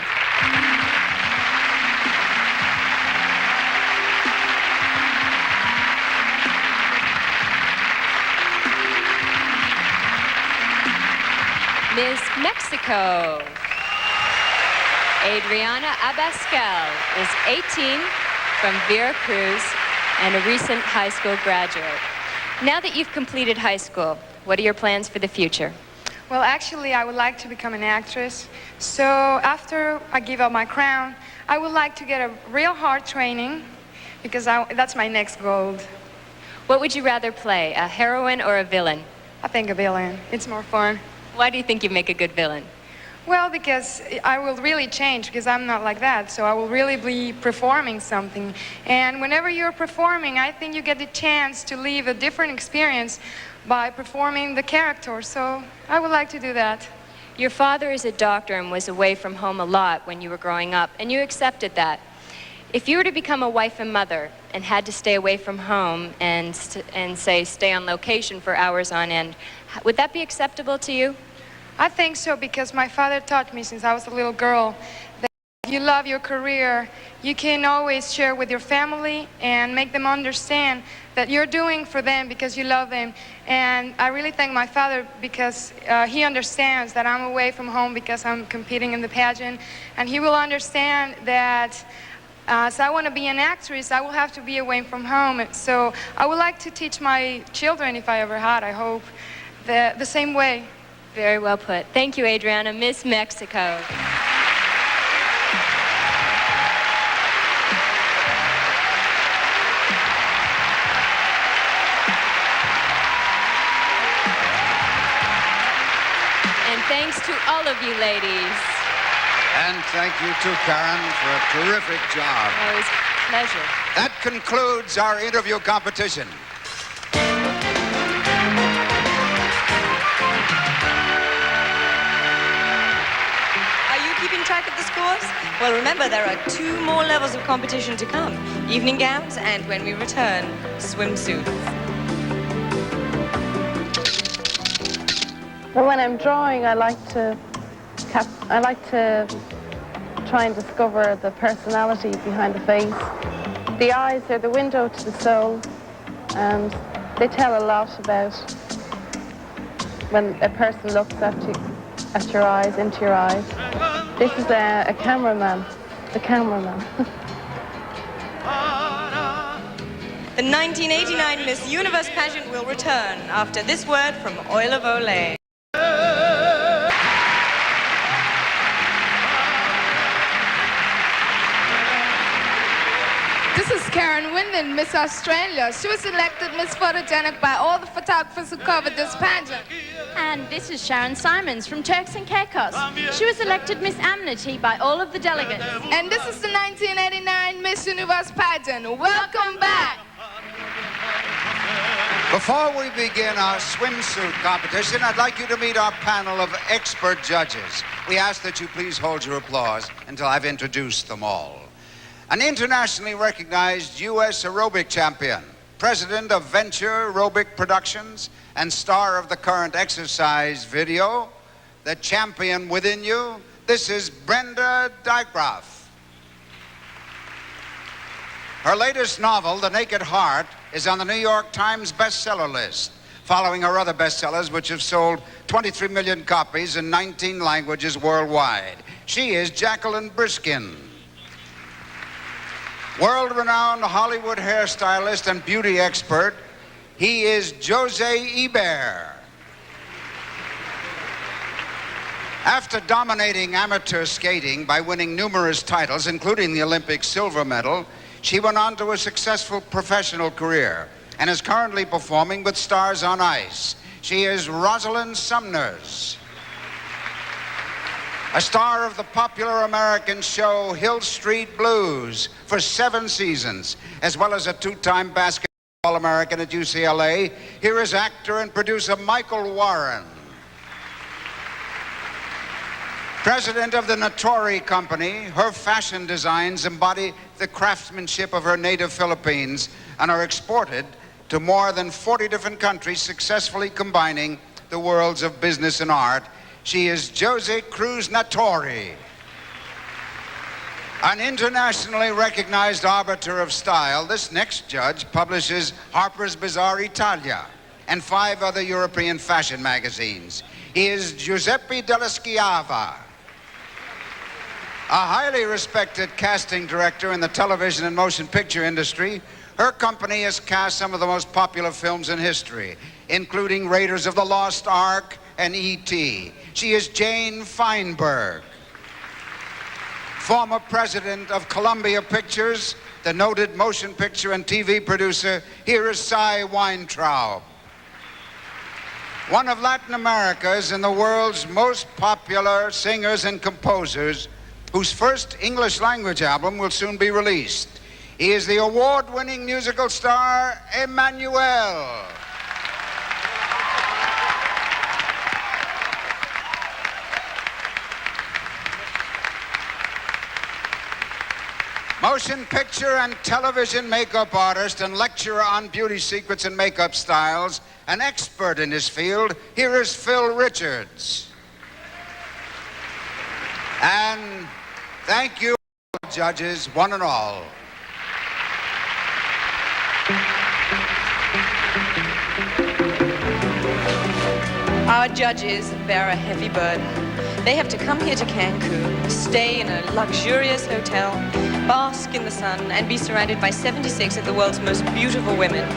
Miss Mexico. Adriana Abascal is 18 from Veracruz and a recent high school graduate. Now that you've completed high school, what are your plans for the future? Well, actually, I would like to become an actress. So after I give up my crown, I would like to get a real hard training because that's my next goal. What would you rather play, a heroine or a villain? I think a villain. It's more fun. Why do you think you make a good villain? Well, because I will really change, because I'm not like that. So I will really be performing something. And whenever you're performing, I think you get the chance to live a different experience by performing the character. So I would like to do that. Your father is a doctor and was away from home a lot when you were growing up, and you accepted that. If you were to become a wife and mother and had to stay away from home and say stay on location for hours on end, would that be acceptable to you? I think so, because my father taught me since I was a little girl that if you love your career, you can always share with your family and make them understand that you're doing for them because you love them. And I really thank my father because he understands that I'm away from home because I'm competing in the pageant, and he will understand that so I want to be an actress, I will have to be away from home. So I would like to teach my children, if I ever had, I hope, the same way. Very well put. Thank you, Adriana. Miss Mexico. And thanks to all of you ladies. And thank you to Karen for a terrific job. Oh, it was a pleasure. That concludes our interview competition. Keeping track of the scores? Well, remember, there are 2 more levels of competition to come. Evening gowns and, when we return, swimsuits. Well, when I'm drawing, I like to try and discover the personality behind the face. The eyes are the window to the soul, and they tell a lot about when a person looks at your eyes, into your eyes. This is a cameraman, the cameraman. The 1989 Miss Universe pageant will return after this word from Oil of Olay. This is Karen Winden, Miss Australia. She was elected Miss Photogenic by all the photographers who covered this pageant. And this is Sharon Simons from Turks and Caicos. She was elected Miss Amity by all of the delegates. And this is the 1989 Miss Universe pageant. Welcome back. Before we begin our swimsuit competition, I'd like you to meet our panel of expert judges. We ask that you please hold your applause until I've introduced them all. An internationally recognized U.S. aerobic champion, president of Venture Aerobic Productions, and star of the current exercise video, The Champion Within You, this is Brenda Dygraff. Her latest novel, The Naked Heart, is on the New York Times bestseller list, following her other bestsellers, which have sold 23 million copies in 19 languages worldwide. She is Jacqueline Briskin. World-renowned Hollywood hairstylist and beauty expert, he is Jose Eber. After dominating amateur skating by winning numerous titles, including the Olympic silver medal, she went on to a successful professional career and is currently performing with Stars on Ice. She is Rosalind Sumners. A star of the popular American show Hill Street Blues for 7 seasons, as well as a 2-time basketball All-American at UCLA, here is actor and producer Michael Warren. President of the Notori Company, her fashion designs embody the craftsmanship of her native Philippines and are exported to more than 40 different countries, successfully combining the worlds of business and art. She is Josie Cruz Notori. An internationally recognized arbiter of style, this next judge publishes Harper's Bazaar Italia and 5 other European fashion magazines. He is Giuseppe Della Schiava, a highly respected casting director in the television and motion picture industry. Her company has cast some of the most popular films in history, including Raiders of the Lost Ark and E.T. She is Jane Feinberg. Former president of Columbia Pictures, the noted motion picture and TV producer, here is Cy Weintraub. One of Latin America's and the world's most popular singers and composers, whose first English language album will soon be released. He is the award-winning musical star, Emmanuel. Motion picture and television makeup artist and lecturer on beauty secrets and makeup styles, an expert in his field, here is Phil Richards. And thank you, judges, one and all. Our judges bear a heavy burden. They have to come here to Cancun, stay in a luxurious hotel, bask in the sun, and be surrounded by 76 of the world's most beautiful women.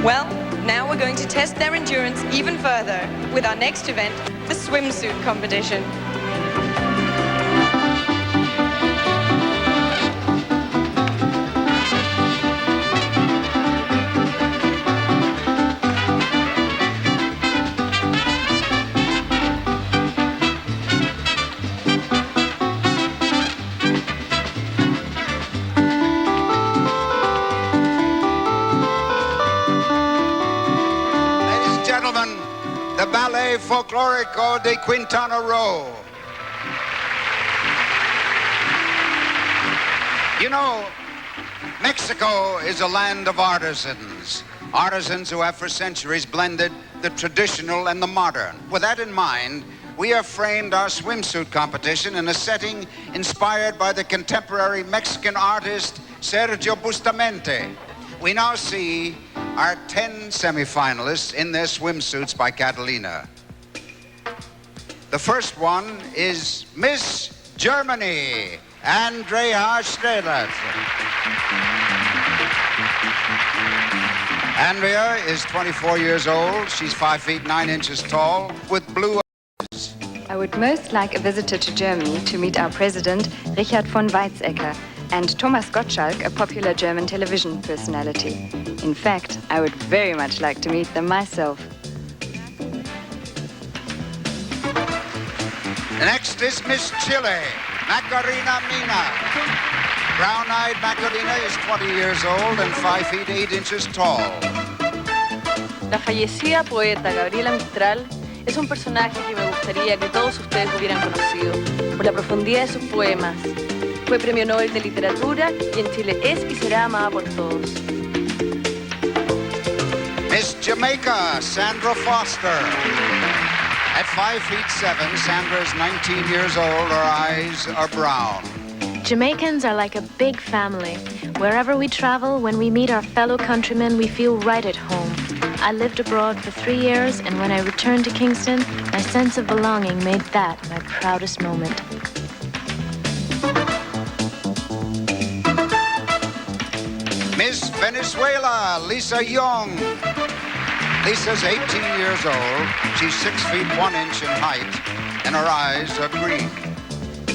Well, now we're going to test their endurance even further with our next event, the swimsuit competition. The Ballet Folklorico de Quintana Roo. You know, Mexico is a land of artisans. Artisans who have for centuries blended the traditional and the modern. With that in mind, we have framed our swimsuit competition in a setting inspired by the contemporary Mexican artist Sergio Bustamante. We now see our 10 semifinalists in their swimsuits by Catalina. The first one is Miss Germany, Andrea Strelert. Andrea is 24 years old. She's 5 feet 9 inches tall with blue eyes. I would most like a visitor to Germany to meet our president, Richard von Weizsäcker, and Thomas Gottschalk, a popular German television personality. In fact, I would very much like to meet them myself. Next is Miss Chile, Macarena Mina. Brown-eyed Macarena is 20 years old and 5 feet 8 inches tall. La fallecida poeta Gabriela Mistral es un personaje que me gustaría que todos ustedes hubieran conocido por la profundidad de sus poemas. Fue Premio Nobel de Literatura y en Chile es y será amada por todos. Miss Jamaica, Sandra Foster. At 5 feet 7, Sandra is 19 years old. Her eyes are brown. Jamaicans are like a big family. Wherever we travel, when we meet our fellow countrymen, we feel right at home. I lived abroad for 3 years, and when I returned to Kingston, my sense of belonging made that my proudest moment. Miss Venezuela, Lisa Young. Lisa's 18 years old. She's 6 feet 1 inch in height, and her eyes are green.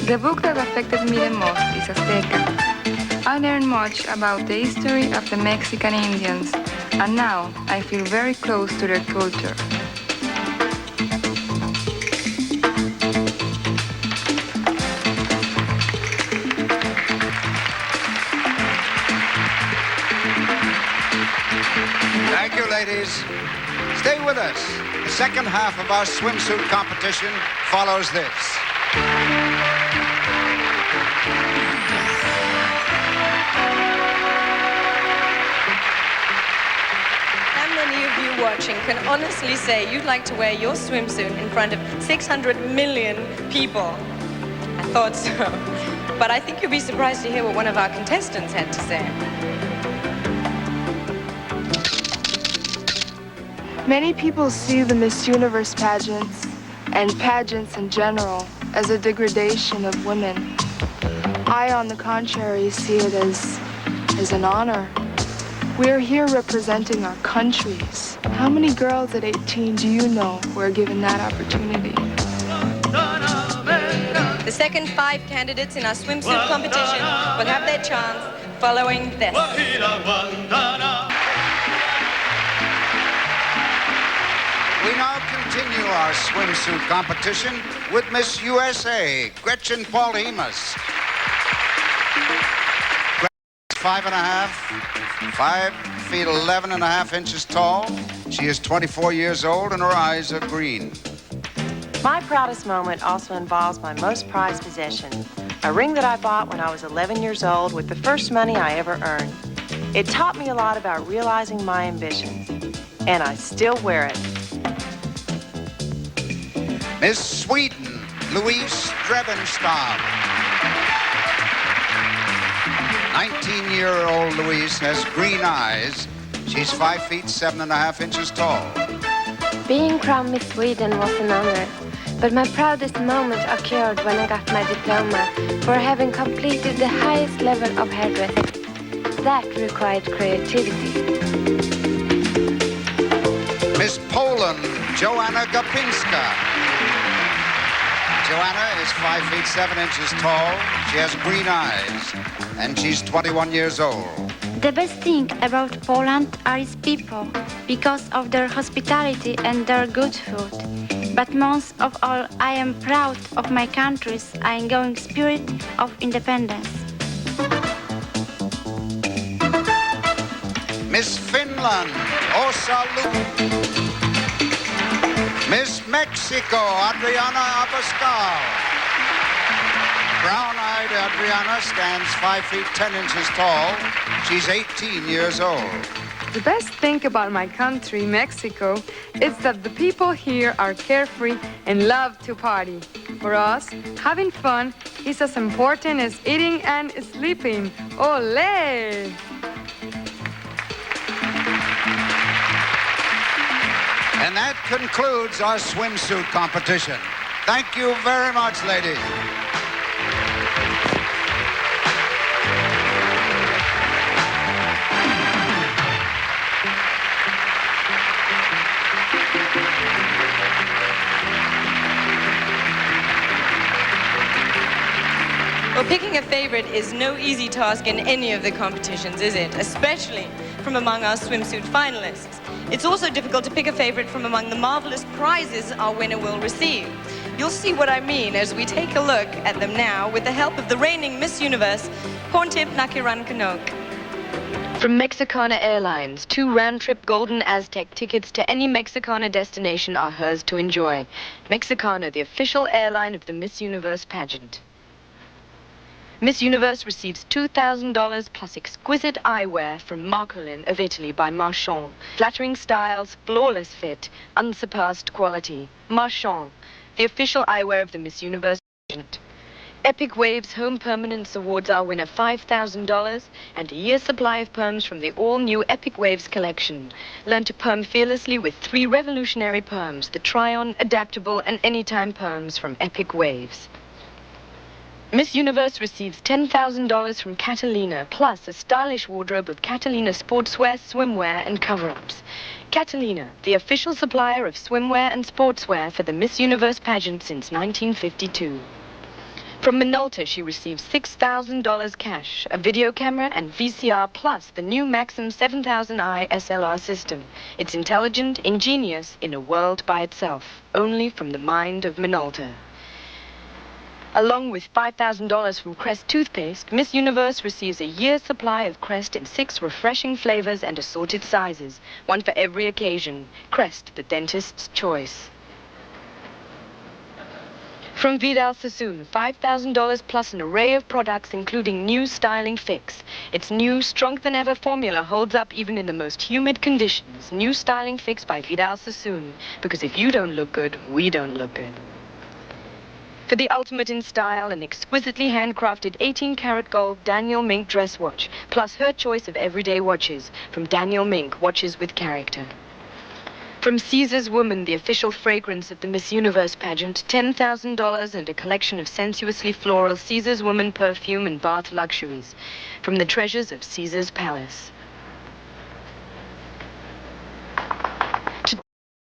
The book that affected me the most is Azteca. I learned much about the history of the Mexican Indians, and now I feel very close to their culture. ladies. Stay with us. The second half of our swimsuit competition follows this. How many of you watching can honestly say you'd like to wear your swimsuit in front of 600 million people? I thought so. But I think you'll be surprised to hear what one of our contestants had to say. Many people see the Miss Universe pageants and pageants in general as a degradation of women. I, on the contrary, see it as an honor. We're here representing our countries. How many girls at 18 do you know who are given that opportunity? The second 5 candidates in our swimsuit competition will have their chance following this. We now continue our swimsuit competition with Miss USA, Gretchen Paul-Hemus. 5 feet 11 and a half inches tall. She is 24 years old and her eyes are green. My proudest moment also involves my most prized possession, a ring that I bought when I was 11 years old with the first money I ever earned. It taught me a lot about realizing my ambitions, and I still wear it. Miss Sweden, Louise Drevenstad. 19-year-old Louise has green eyes. She's 5 feet 7 and a half inches tall. Being crowned Miss Sweden was an honor, but my proudest moment occurred when I got my diploma for having completed the highest level of hairdressing. That required creativity. Miss Poland, Joanna Gapinska. Joanna is 5 feet 7 inches tall. She has green eyes, and she's 21 years old. The best thing about Poland are its people, because of their hospitality and their good food. But most of all, I am proud of my country's ongoing spirit of independence. Miss Finland, Osa Luke. Miss Mexico, Adriana Abascal. Brown-eyed Adriana stands 5 feet 10 inches tall. She's 18 years old. The best thing about my country, Mexico, is that the people here are carefree and love to party. For us, having fun is as important as eating and sleeping. Olé! And that concludes our swimsuit competition. Thank you very much, ladies. Well, picking a favorite is no easy task in any of the competitions, is it? Especially from among our swimsuit finalists. It's also difficult to pick a favorite from among the marvelous prizes our winner will receive. You'll see what I mean as we take a look at them now with the help of the reigning Miss Universe, Pontip Nakiran-Kanok. From Mexicana Airlines, 2 round-trip Golden Aztec tickets to any Mexicana destination are hers to enjoy. Mexicana, the official airline of the Miss Universe pageant. Miss Universe receives $2,000 plus exquisite eyewear from Marcolin of Italy by Marchand. Flattering styles, flawless fit, unsurpassed quality. Marchand, the official eyewear of the Miss Universe pageant. Epic Waves Home Permanence awards our winner $5,000 and a year's supply of perms from the all-new Epic Waves collection. Learn to perm fearlessly with 3 revolutionary perms, the Try-On, Adaptable, and Anytime perms from Epic Waves. Miss Universe receives $10,000 from Catalina, plus a stylish wardrobe of Catalina sportswear, swimwear, and cover-ups. Catalina, the official supplier of swimwear and sportswear for the Miss Universe pageant since 1952. From Minolta, she receives $6,000 cash, a video camera, and VCR, plus the new Maxim 7000i SLR system. It's intelligent, ingenious, in a world by itself, only from the mind of Minolta. Along with $5,000 from Crest toothpaste, Miss Universe receives a year's supply of Crest in 6 refreshing flavors and assorted sizes, one for every occasion. Crest, the dentist's choice. From Vidal Sassoon, $5,000 plus an array of products including new styling fix. Its new, strong-than-ever formula holds up even in the most humid conditions. New styling fix by Vidal Sassoon. Because if you don't look good, we don't look good. For the ultimate in style, an exquisitely handcrafted 18-karat gold Daniel Mink dress watch, plus her choice of everyday watches from Daniel Mink, watches with character. From Caesar's Woman, the official fragrance of the Miss Universe pageant, $10,000 and a collection of sensuously floral Caesar's Woman perfume and bath luxuries. From the treasures of Caesar's Palace.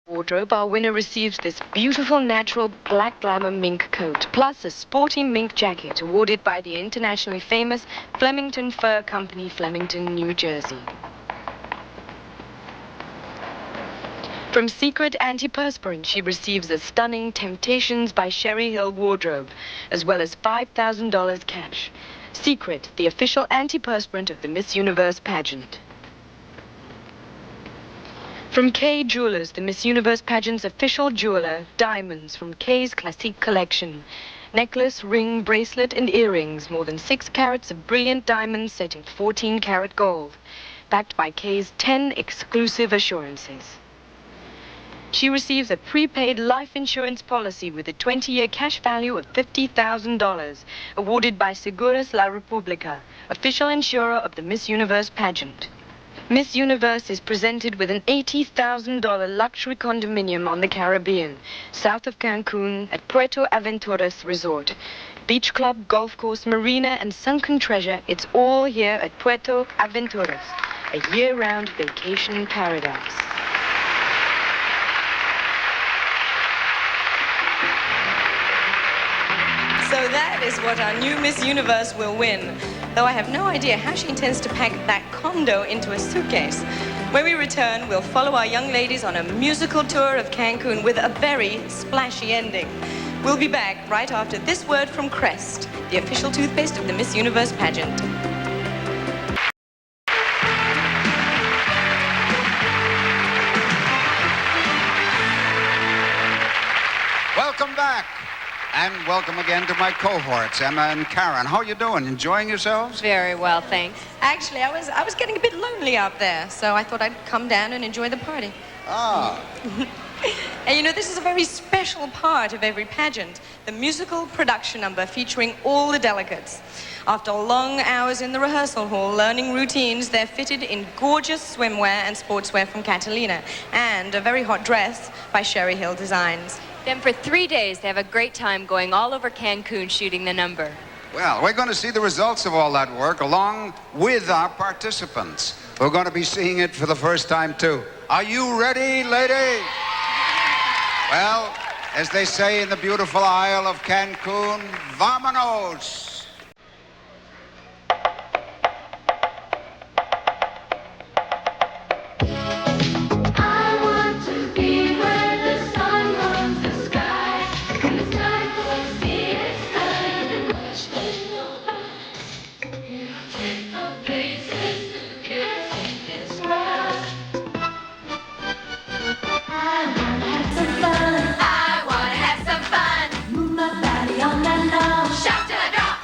Wardrobe, our winner receives this beautiful natural black glamour mink coat, plus a sporty mink jacket awarded by the internationally famous Flemington Fur Company, Flemington, New Jersey. From Secret Antiperspirant, she receives a stunning Temptations by Sherry Hill wardrobe, as well as $5,000 cash. Secret, the official antiperspirant of the Miss Universe pageant. From Kay Jewelers, the Miss Universe pageant's official jeweler, diamonds from Kay's Classique collection. Necklace, ring, bracelet, and earrings, more than 6 carats of brilliant diamonds set in 14-karat gold, backed by Kay's 10 exclusive assurances. She receives a prepaid life insurance policy with a 20-year cash value of $50,000, awarded by Seguros La República, official insurer of the Miss Universe pageant. Miss Universe is presented with an $80,000 luxury condominium on the Caribbean, south of Cancun at Puerto Aventuras Resort. Beach club, golf course, marina, and sunken treasure, it's all here at Puerto Aventuras, a year-round vacation paradise. So that is what our new Miss Universe will win, though I have no idea how she intends to pack that condo into a suitcase. When we return, we'll follow our young ladies on a musical tour of Cancun with a very splashy ending. We'll be back right after this word from Crest, the official toothpaste of the Miss Universe pageant. Welcome back. And welcome again to my cohorts, Emma and Karen. How are you doing? Enjoying yourselves? Very well, thanks. Actually, I was getting a bit lonely up there, so I thought I'd come down and enjoy the party. Ah. And you know, this is a very special part of every pageant, the musical production number featuring all the delegates. After long hours in the rehearsal hall learning routines, they're fitted in gorgeous swimwear and sportswear from Catalina, and a very hot dress by Sherry Hill Designs. Then for 3 days, they have a great time going all over Cancun shooting the number. Well, we're going to see the results of all that work along with our participants. We're going to be seeing it for the first time, too. Are you ready, ladies? Well, as they say in the beautiful Isle of Cancun, vámonos! Shout till I drop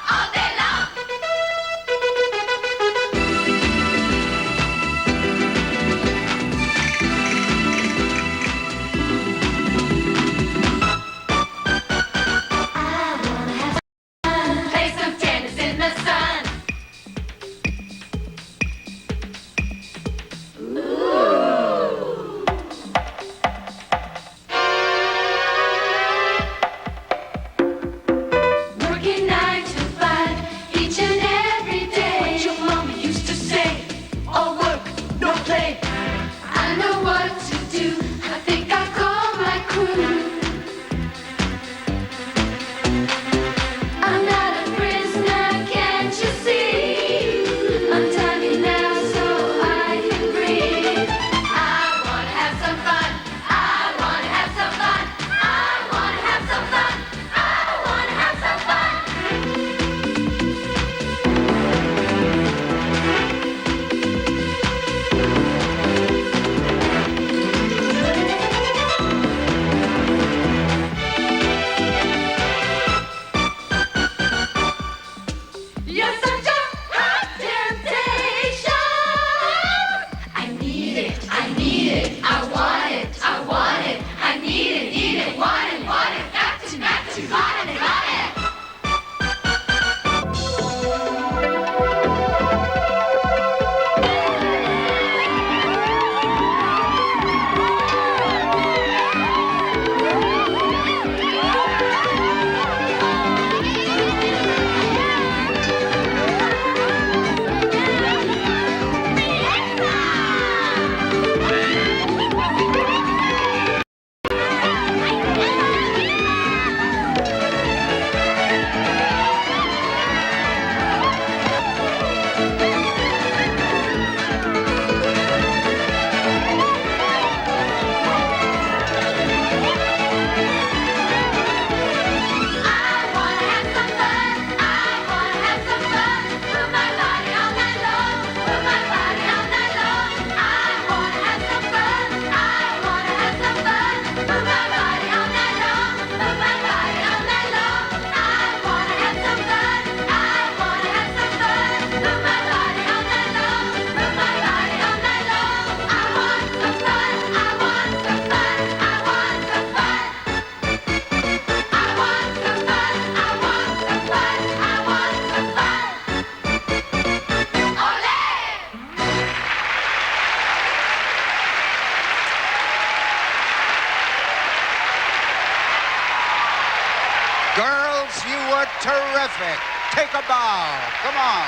take a bow. Come on.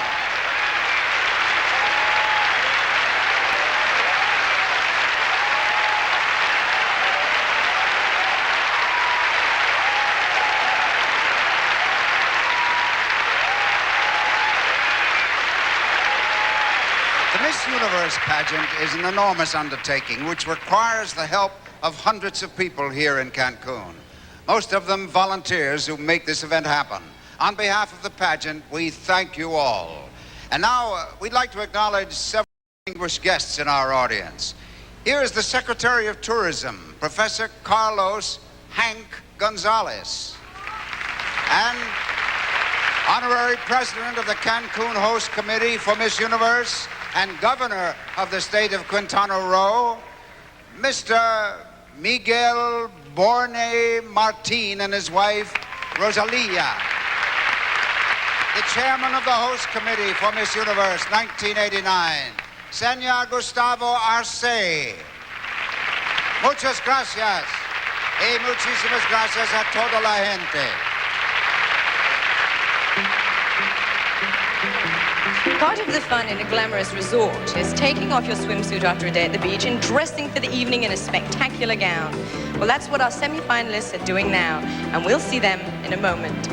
The Miss Universe pageant is an enormous undertaking which requires the help of hundreds of people here in Cancun. Most of them volunteers who make this event happen. On behalf of the pageant, we thank you all. And now we'd like to acknowledge several distinguished guests in our audience. Here is the Secretary of Tourism, Professor Carlos Hank Gonzalez, and Honorary President of the Cancun Host Committee for Miss Universe and Governor of the state of Quintana Roo, Mr. Miguel Borne Martin and his wife, Rosalia. The Chairman of the Host Committee for Miss Universe 1989, Señor Gustavo Arce. Muchas gracias y muchísimas gracias a toda la gente. Part of the fun in a glamorous resort is taking off your swimsuit after a day at the beach and dressing for the evening in a spectacular gown. Well, that's what our semi-finalists are doing now, and we'll see them in a moment.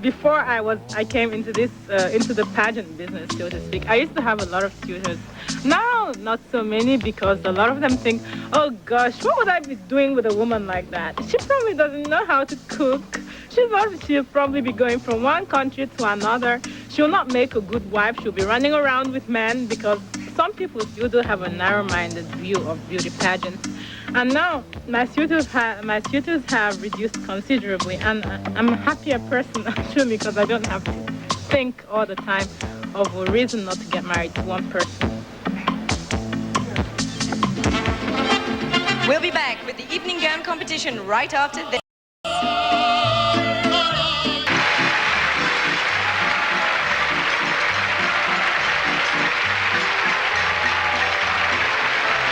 Before I came into the pageant business, so to speak, I used to have a lot of suitors. Now, not so many, because a lot of them think, oh gosh, what would I be doing with a woman like that? She probably doesn't know how to cook. She'll probably be going from one country to another. She'll not make a good wife. She'll be running around with men, because some people still do have a narrow-minded view of beauty pageants. And now my suitors have reduced considerably, and I'm a happier person actually, because I don't have to think all the time of a reason not to get married to one person. We'll be back with the evening gown competition right after this.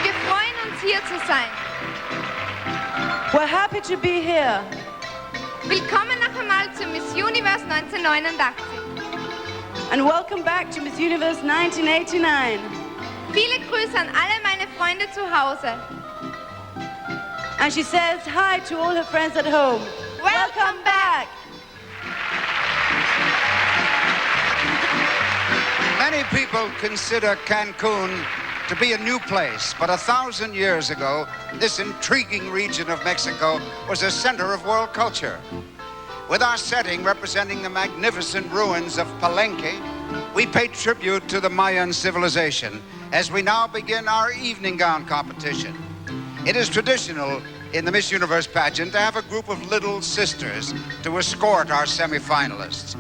Wir freuen uns, hier zu sein. We're happy to be here. Willkommen noch einmal zu Miss Universe 1989. And welcome back to Miss Universe 1989. Viele Grüße an alle meine Freunde zu Hause. And she says hi to all her friends at home. Welcome back. Many people consider Cancun to be a new place, but 1,000 years ago, this intriguing region of Mexico was a center of world culture. With our setting representing the magnificent ruins of Palenque, we pay tribute to the Mayan civilization as we now begin our evening gown competition. It is traditional in the Miss Universe pageant to have a group of little sisters to escort our semi-finalists.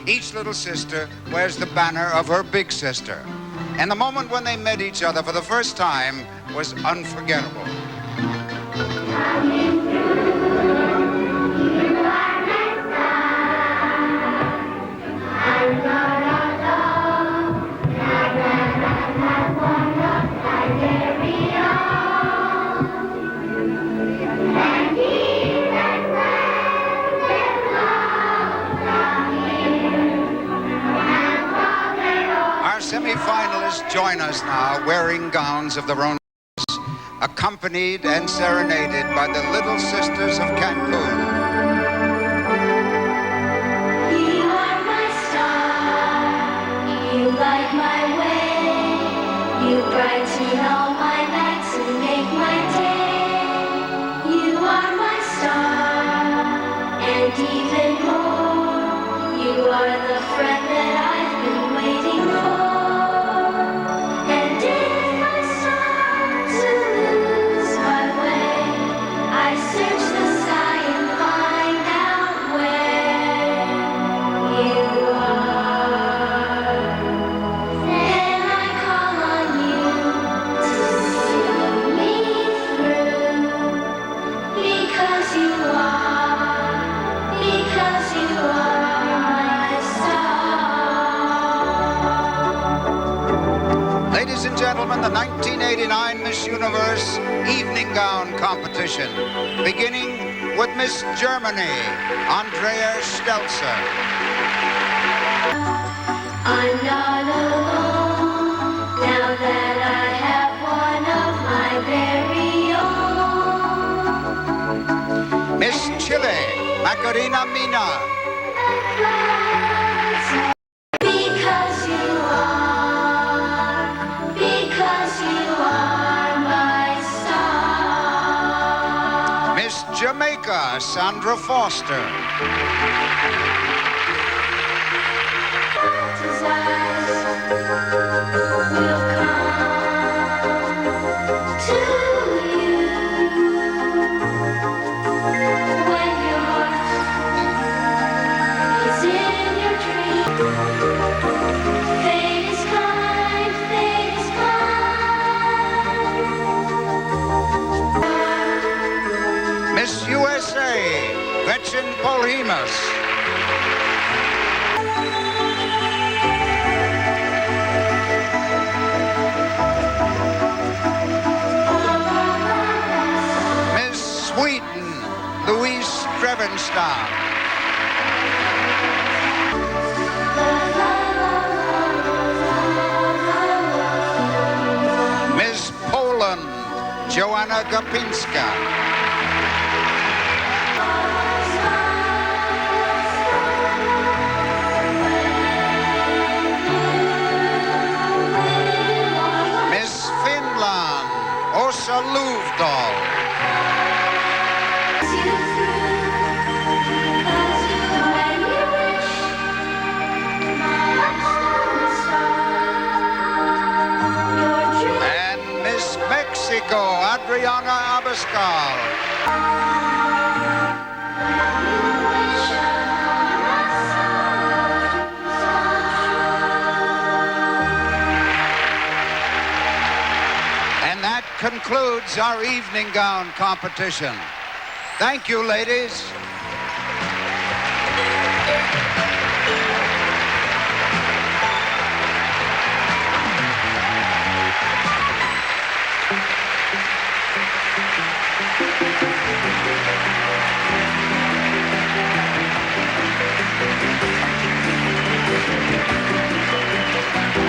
Each little sister wears the banner of her big sister. And the moment when they met each other for the first time was unforgettable. Semi-finalists join us now wearing gowns of their own, accompanied and serenaded by the Little Sisters of Cancun. You are my star, you light my way, you brighten all my nights and make my day. You are my star, and even more, you are the friend that I've been waiting for. Ladies and gentlemen, the 1989 Miss Universe Evening Gown Competition, beginning with Miss Germany, Andrea Stelzer. I'm not alone now that I have one of my very own. Miss Chile, Macarena Mina. Because you are my star. Miss Jamaica, Sandra Foster. Will come to you when your heart is in your dream. Fate is kind, fate is kind. Miss USA, Gretchen Polhemus. Miss Sweden, Louise Drevenstein. Miss Poland, Joanna Gapinska. Miss Finland, Åsa Luvdahl. And Miss Mexico, Adriana Abascal. And that concludes our evening gown competition. Thank you, ladies.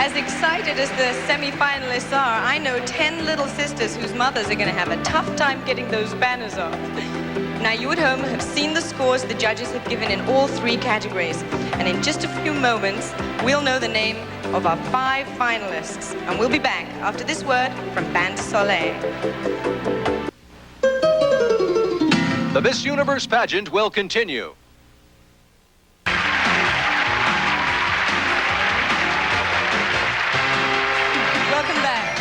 As excited as the semi-finalists are, I know 10 little sisters whose mothers are going to have a tough time getting those banners off. Now, you at home have seen the scores the judges have given in all 3 categories. And in just a few moments, we'll know the name of our 5 finalists. And we'll be back after this word from Band Soleil. The Miss Universe pageant will continue. Welcome back.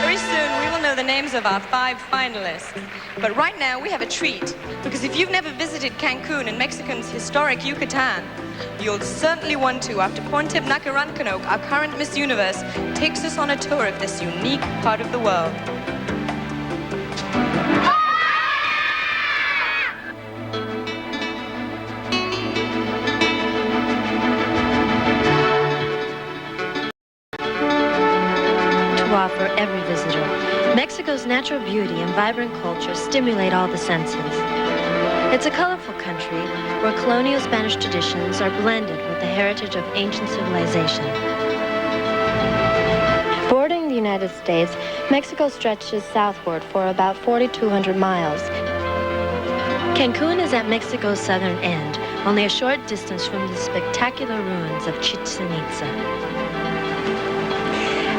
Very soon, we will know the names of our 5 finalists. But right now, we have a treat. Because if you've never visited Cancun and Mexico's historic Yucatan, you'll certainly want to after Ponteb Nakarankanok, our current Miss Universe, takes us on a tour of this unique part of the world. Offer every visitor. Mexico's natural beauty and vibrant culture stimulate all the senses. It's a colorful country where colonial Spanish traditions are blended with the heritage of ancient civilization. Bordering the United States, Mexico stretches southward for about 4,200 miles. Cancun is at Mexico's southern end, only a short distance from the spectacular ruins of Chichen Itza.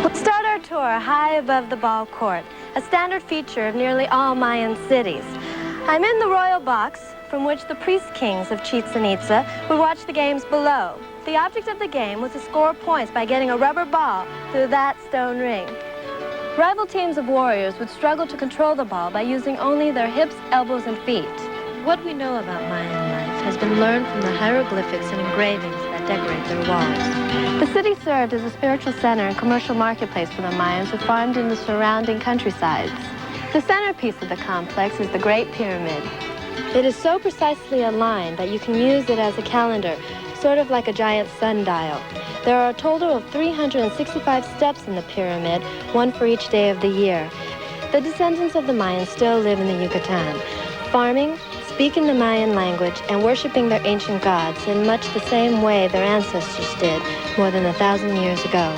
We'll start our tour high above the ball court, a standard feature of nearly all Mayan cities. I'm in the royal box, from which the priest kings of Chichen Itza would watch the games below. The object of the game was to score points by getting a rubber ball through that stone ring. Rival teams of warriors would struggle to control the ball by using only their hips, elbows, and feet. What we know about Mayan life has been learned from the hieroglyphics and engravings that decorate their walls. The city served as a spiritual center and commercial marketplace for the Mayans who farmed in the surrounding countrysides. The centerpiece of the complex is the Great Pyramid. It is so precisely aligned that you can use it as a calendar, sort of like a giant sundial. There are a total of 365 steps in the pyramid, one for each day of the year. The descendants of the Mayans still live in the Yucatan, farming, speaking the Mayan language and worshiping their ancient gods in much the same way their ancestors did more than 1,000 years ago.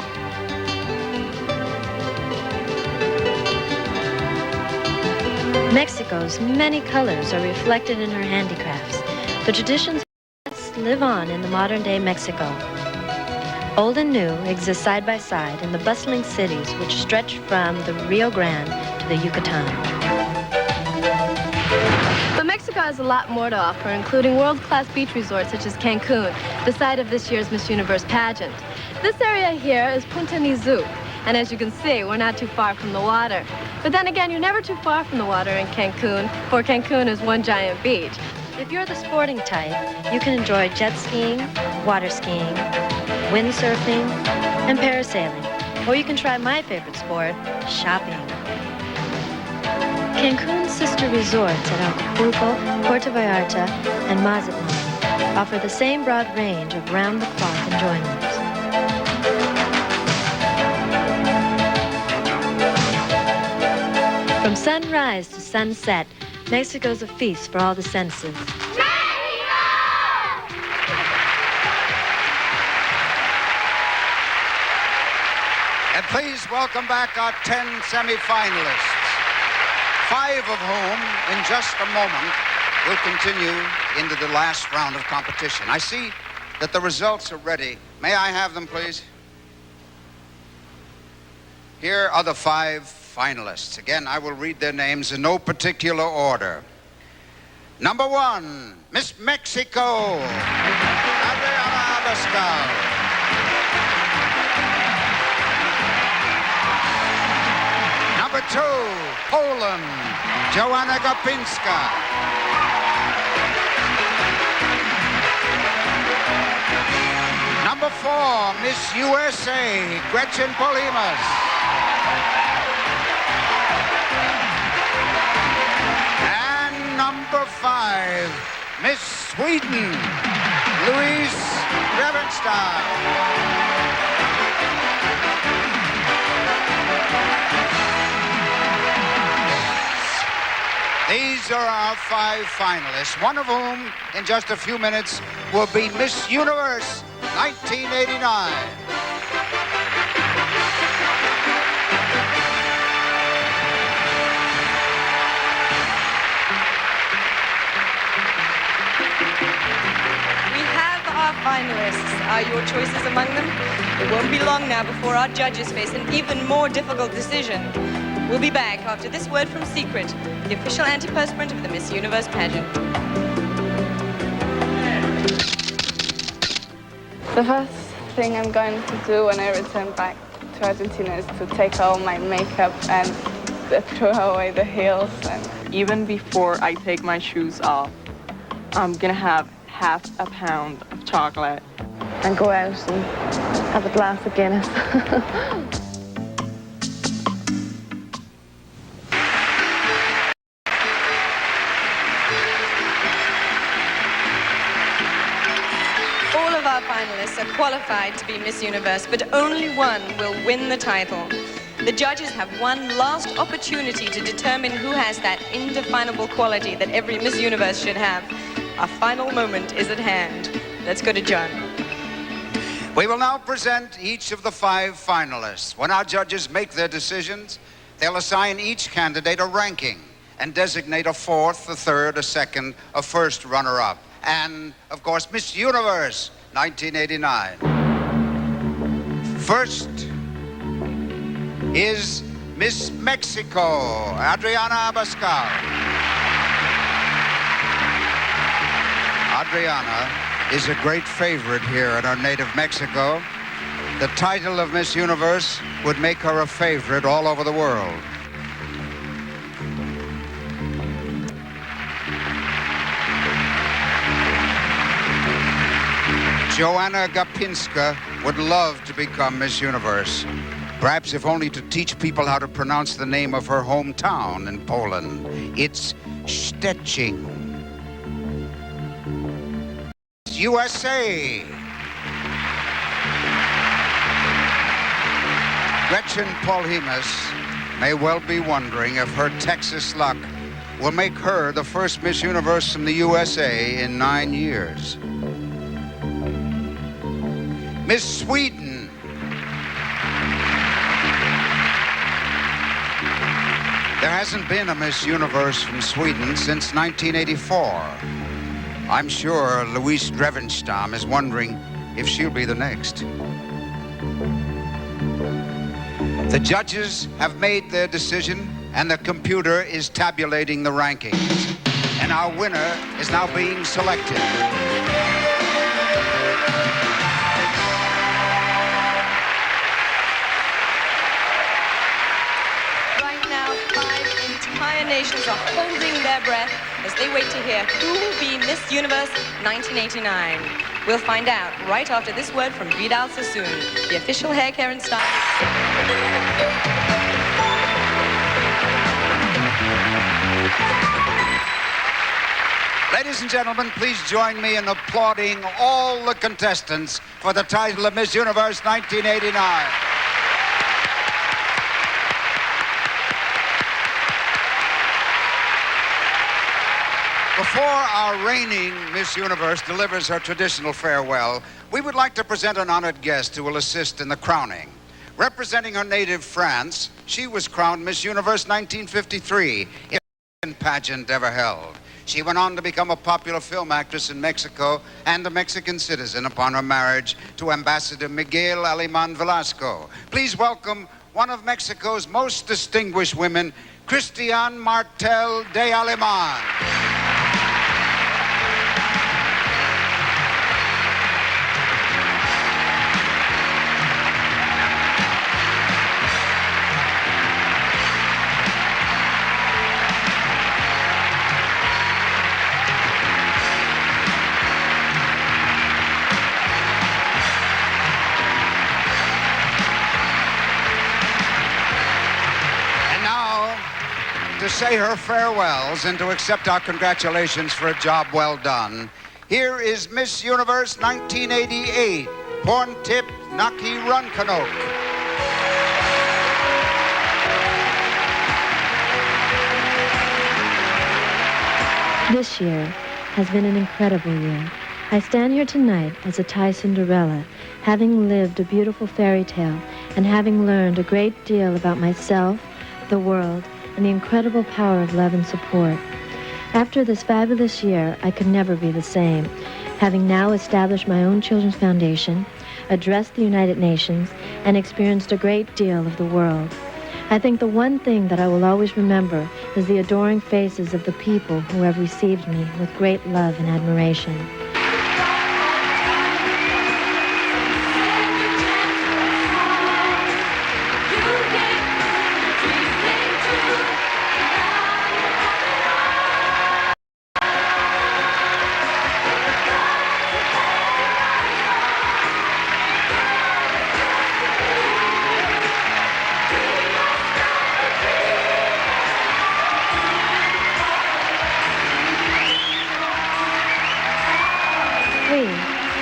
Mexico's many colors are reflected in her handicrafts. The traditions live on in the modern-day Mexico. Old and new exist side by side in the bustling cities which stretch from the Rio Grande to the Yucatan. But Mexico has a lot more to offer, including world-class beach resorts such as Cancun, the site of this year's Miss Universe pageant. This area here is Punta Nizu, and as you can see, we're not too far from the water. But then again, you're never too far from the water in Cancun, for Cancun is one giant beach. If you're the sporting type, you can enjoy jet skiing, water skiing, windsurfing, and parasailing. Or you can try my favorite sport, shopping. Cancun's sister resorts at Acapulco, Puerto Vallarta, and Mazatlan offer the same broad range of round-the-clock enjoyment. From sunrise to sunset, Mexico's a feast for all the senses. And please welcome back our 10 semifinalists, 5 of whom, in just a moment, will continue into the last round of competition. I see that the results are ready. May I have them, please? Here are the 5 finalists. Again, I will read their names in no particular order. Number 1, Miss Mexico, Adriana Abascal. Number 2, Poland, Joanna Gopinska. Number 4, Miss USA, Gretchen Polimas. Number 5, Miss Sweden, Louise Revenstein. These are our 5 finalists, one of whom, in just a few minutes, will be Miss Universe 1989. Our finalists. Are your choices among them? It won't be long now before our judges face an even more difficult decision. We'll be back after this word from Secret, the official antiperspirant of the Miss Universe pageant. The first thing I'm going to do when I return back to Argentina is to take all my makeup and throw away the heels. And even before I take my shoes off, I'm gonna have half a pound of chocolate. And go out and have a glass of Guinness. All of our finalists are qualified to be Miss Universe, but only one will win the title. The judges have one last opportunity to determine who has that indefinable quality that every Miss Universe should have. Our final moment is at hand. Let's go to John. We will now present each of the 5 finalists. When our judges make their decisions, they'll assign each candidate a ranking and designate a 4th, a 3rd, a 2nd, a 1st runner-up. And, of course, Miss Universe 1989. First is Miss Mexico, Adriana Abascal. Adriana is a great favorite here in our native Mexico. The title of Miss Universe would make her a favorite all over the world. Joanna Gopinska would love to become Miss Universe. Perhaps if only to teach people how to pronounce the name of her hometown in Poland. It's Szczecin. USA. Gretchen Polimas may well be wondering if her Texas luck will make her the first Miss Universe from the USA in 9 years. Miss Sweden. There hasn't been a Miss Universe from Sweden since 1984. I'm sure Louise Drevenstam is wondering if she'll be the next. The judges have made their decision, and the computer is tabulating the rankings. And our winner is now being selected. Right now, 5 entire nations are holding their breath as they wait to hear who will be Miss Universe 1989. We'll find out right after this word from Vidal Sassoon, the official hair care and style. Ladies and gentlemen, please join me in applauding all the contestants for the title of Miss Universe 1989. Before our reigning Miss Universe delivers her traditional farewell, we would like to present an honored guest who will assist in the crowning. Representing her native France, she was crowned Miss Universe 1953, in pageant ever held. She went on to become a popular film actress in Mexico and a Mexican citizen upon her marriage to Ambassador Miguel Alemán Velasco. Please welcome one of Mexico's most distinguished women, Christian Martel de Alemán. To say her farewells and to accept our congratulations for a job well done, here is Miss Universe 1988, Porntip Naki Runkanok. This year has been an incredible year. I stand here tonight as a Thai Cinderella, having lived a beautiful fairy tale and having learned a great deal about myself, the world, and the incredible power of love and support. After this fabulous year, I could never be the same, having now established my own children's foundation, addressed the United Nations, and experienced a great deal of the world. I think the one thing that I will always remember is the adoring faces of the people who have received me with great love and admiration.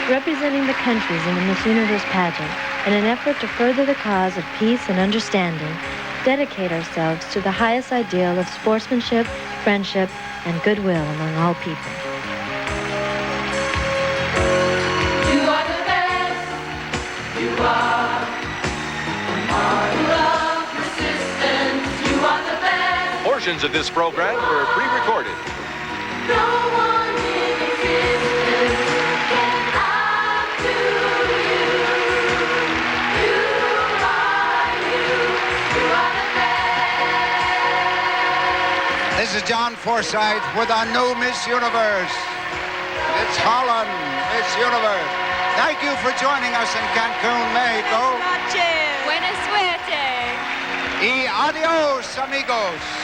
Representing the countries in the Miss Universe pageant, in an effort to further the cause of peace and understanding, dedicate ourselves to the highest ideal of sportsmanship, friendship, and goodwill among all people. You are the best. You are the model of persistence. You are the best. Portions of this program were pre-recorded. No one in existence can outdo you. You are the best. This is John Forsythe with our new Miss Universe. It's Holland, Miss Universe. Thank you for joining us in Cancun, Mexico. Buena suerte. Y adios, amigos.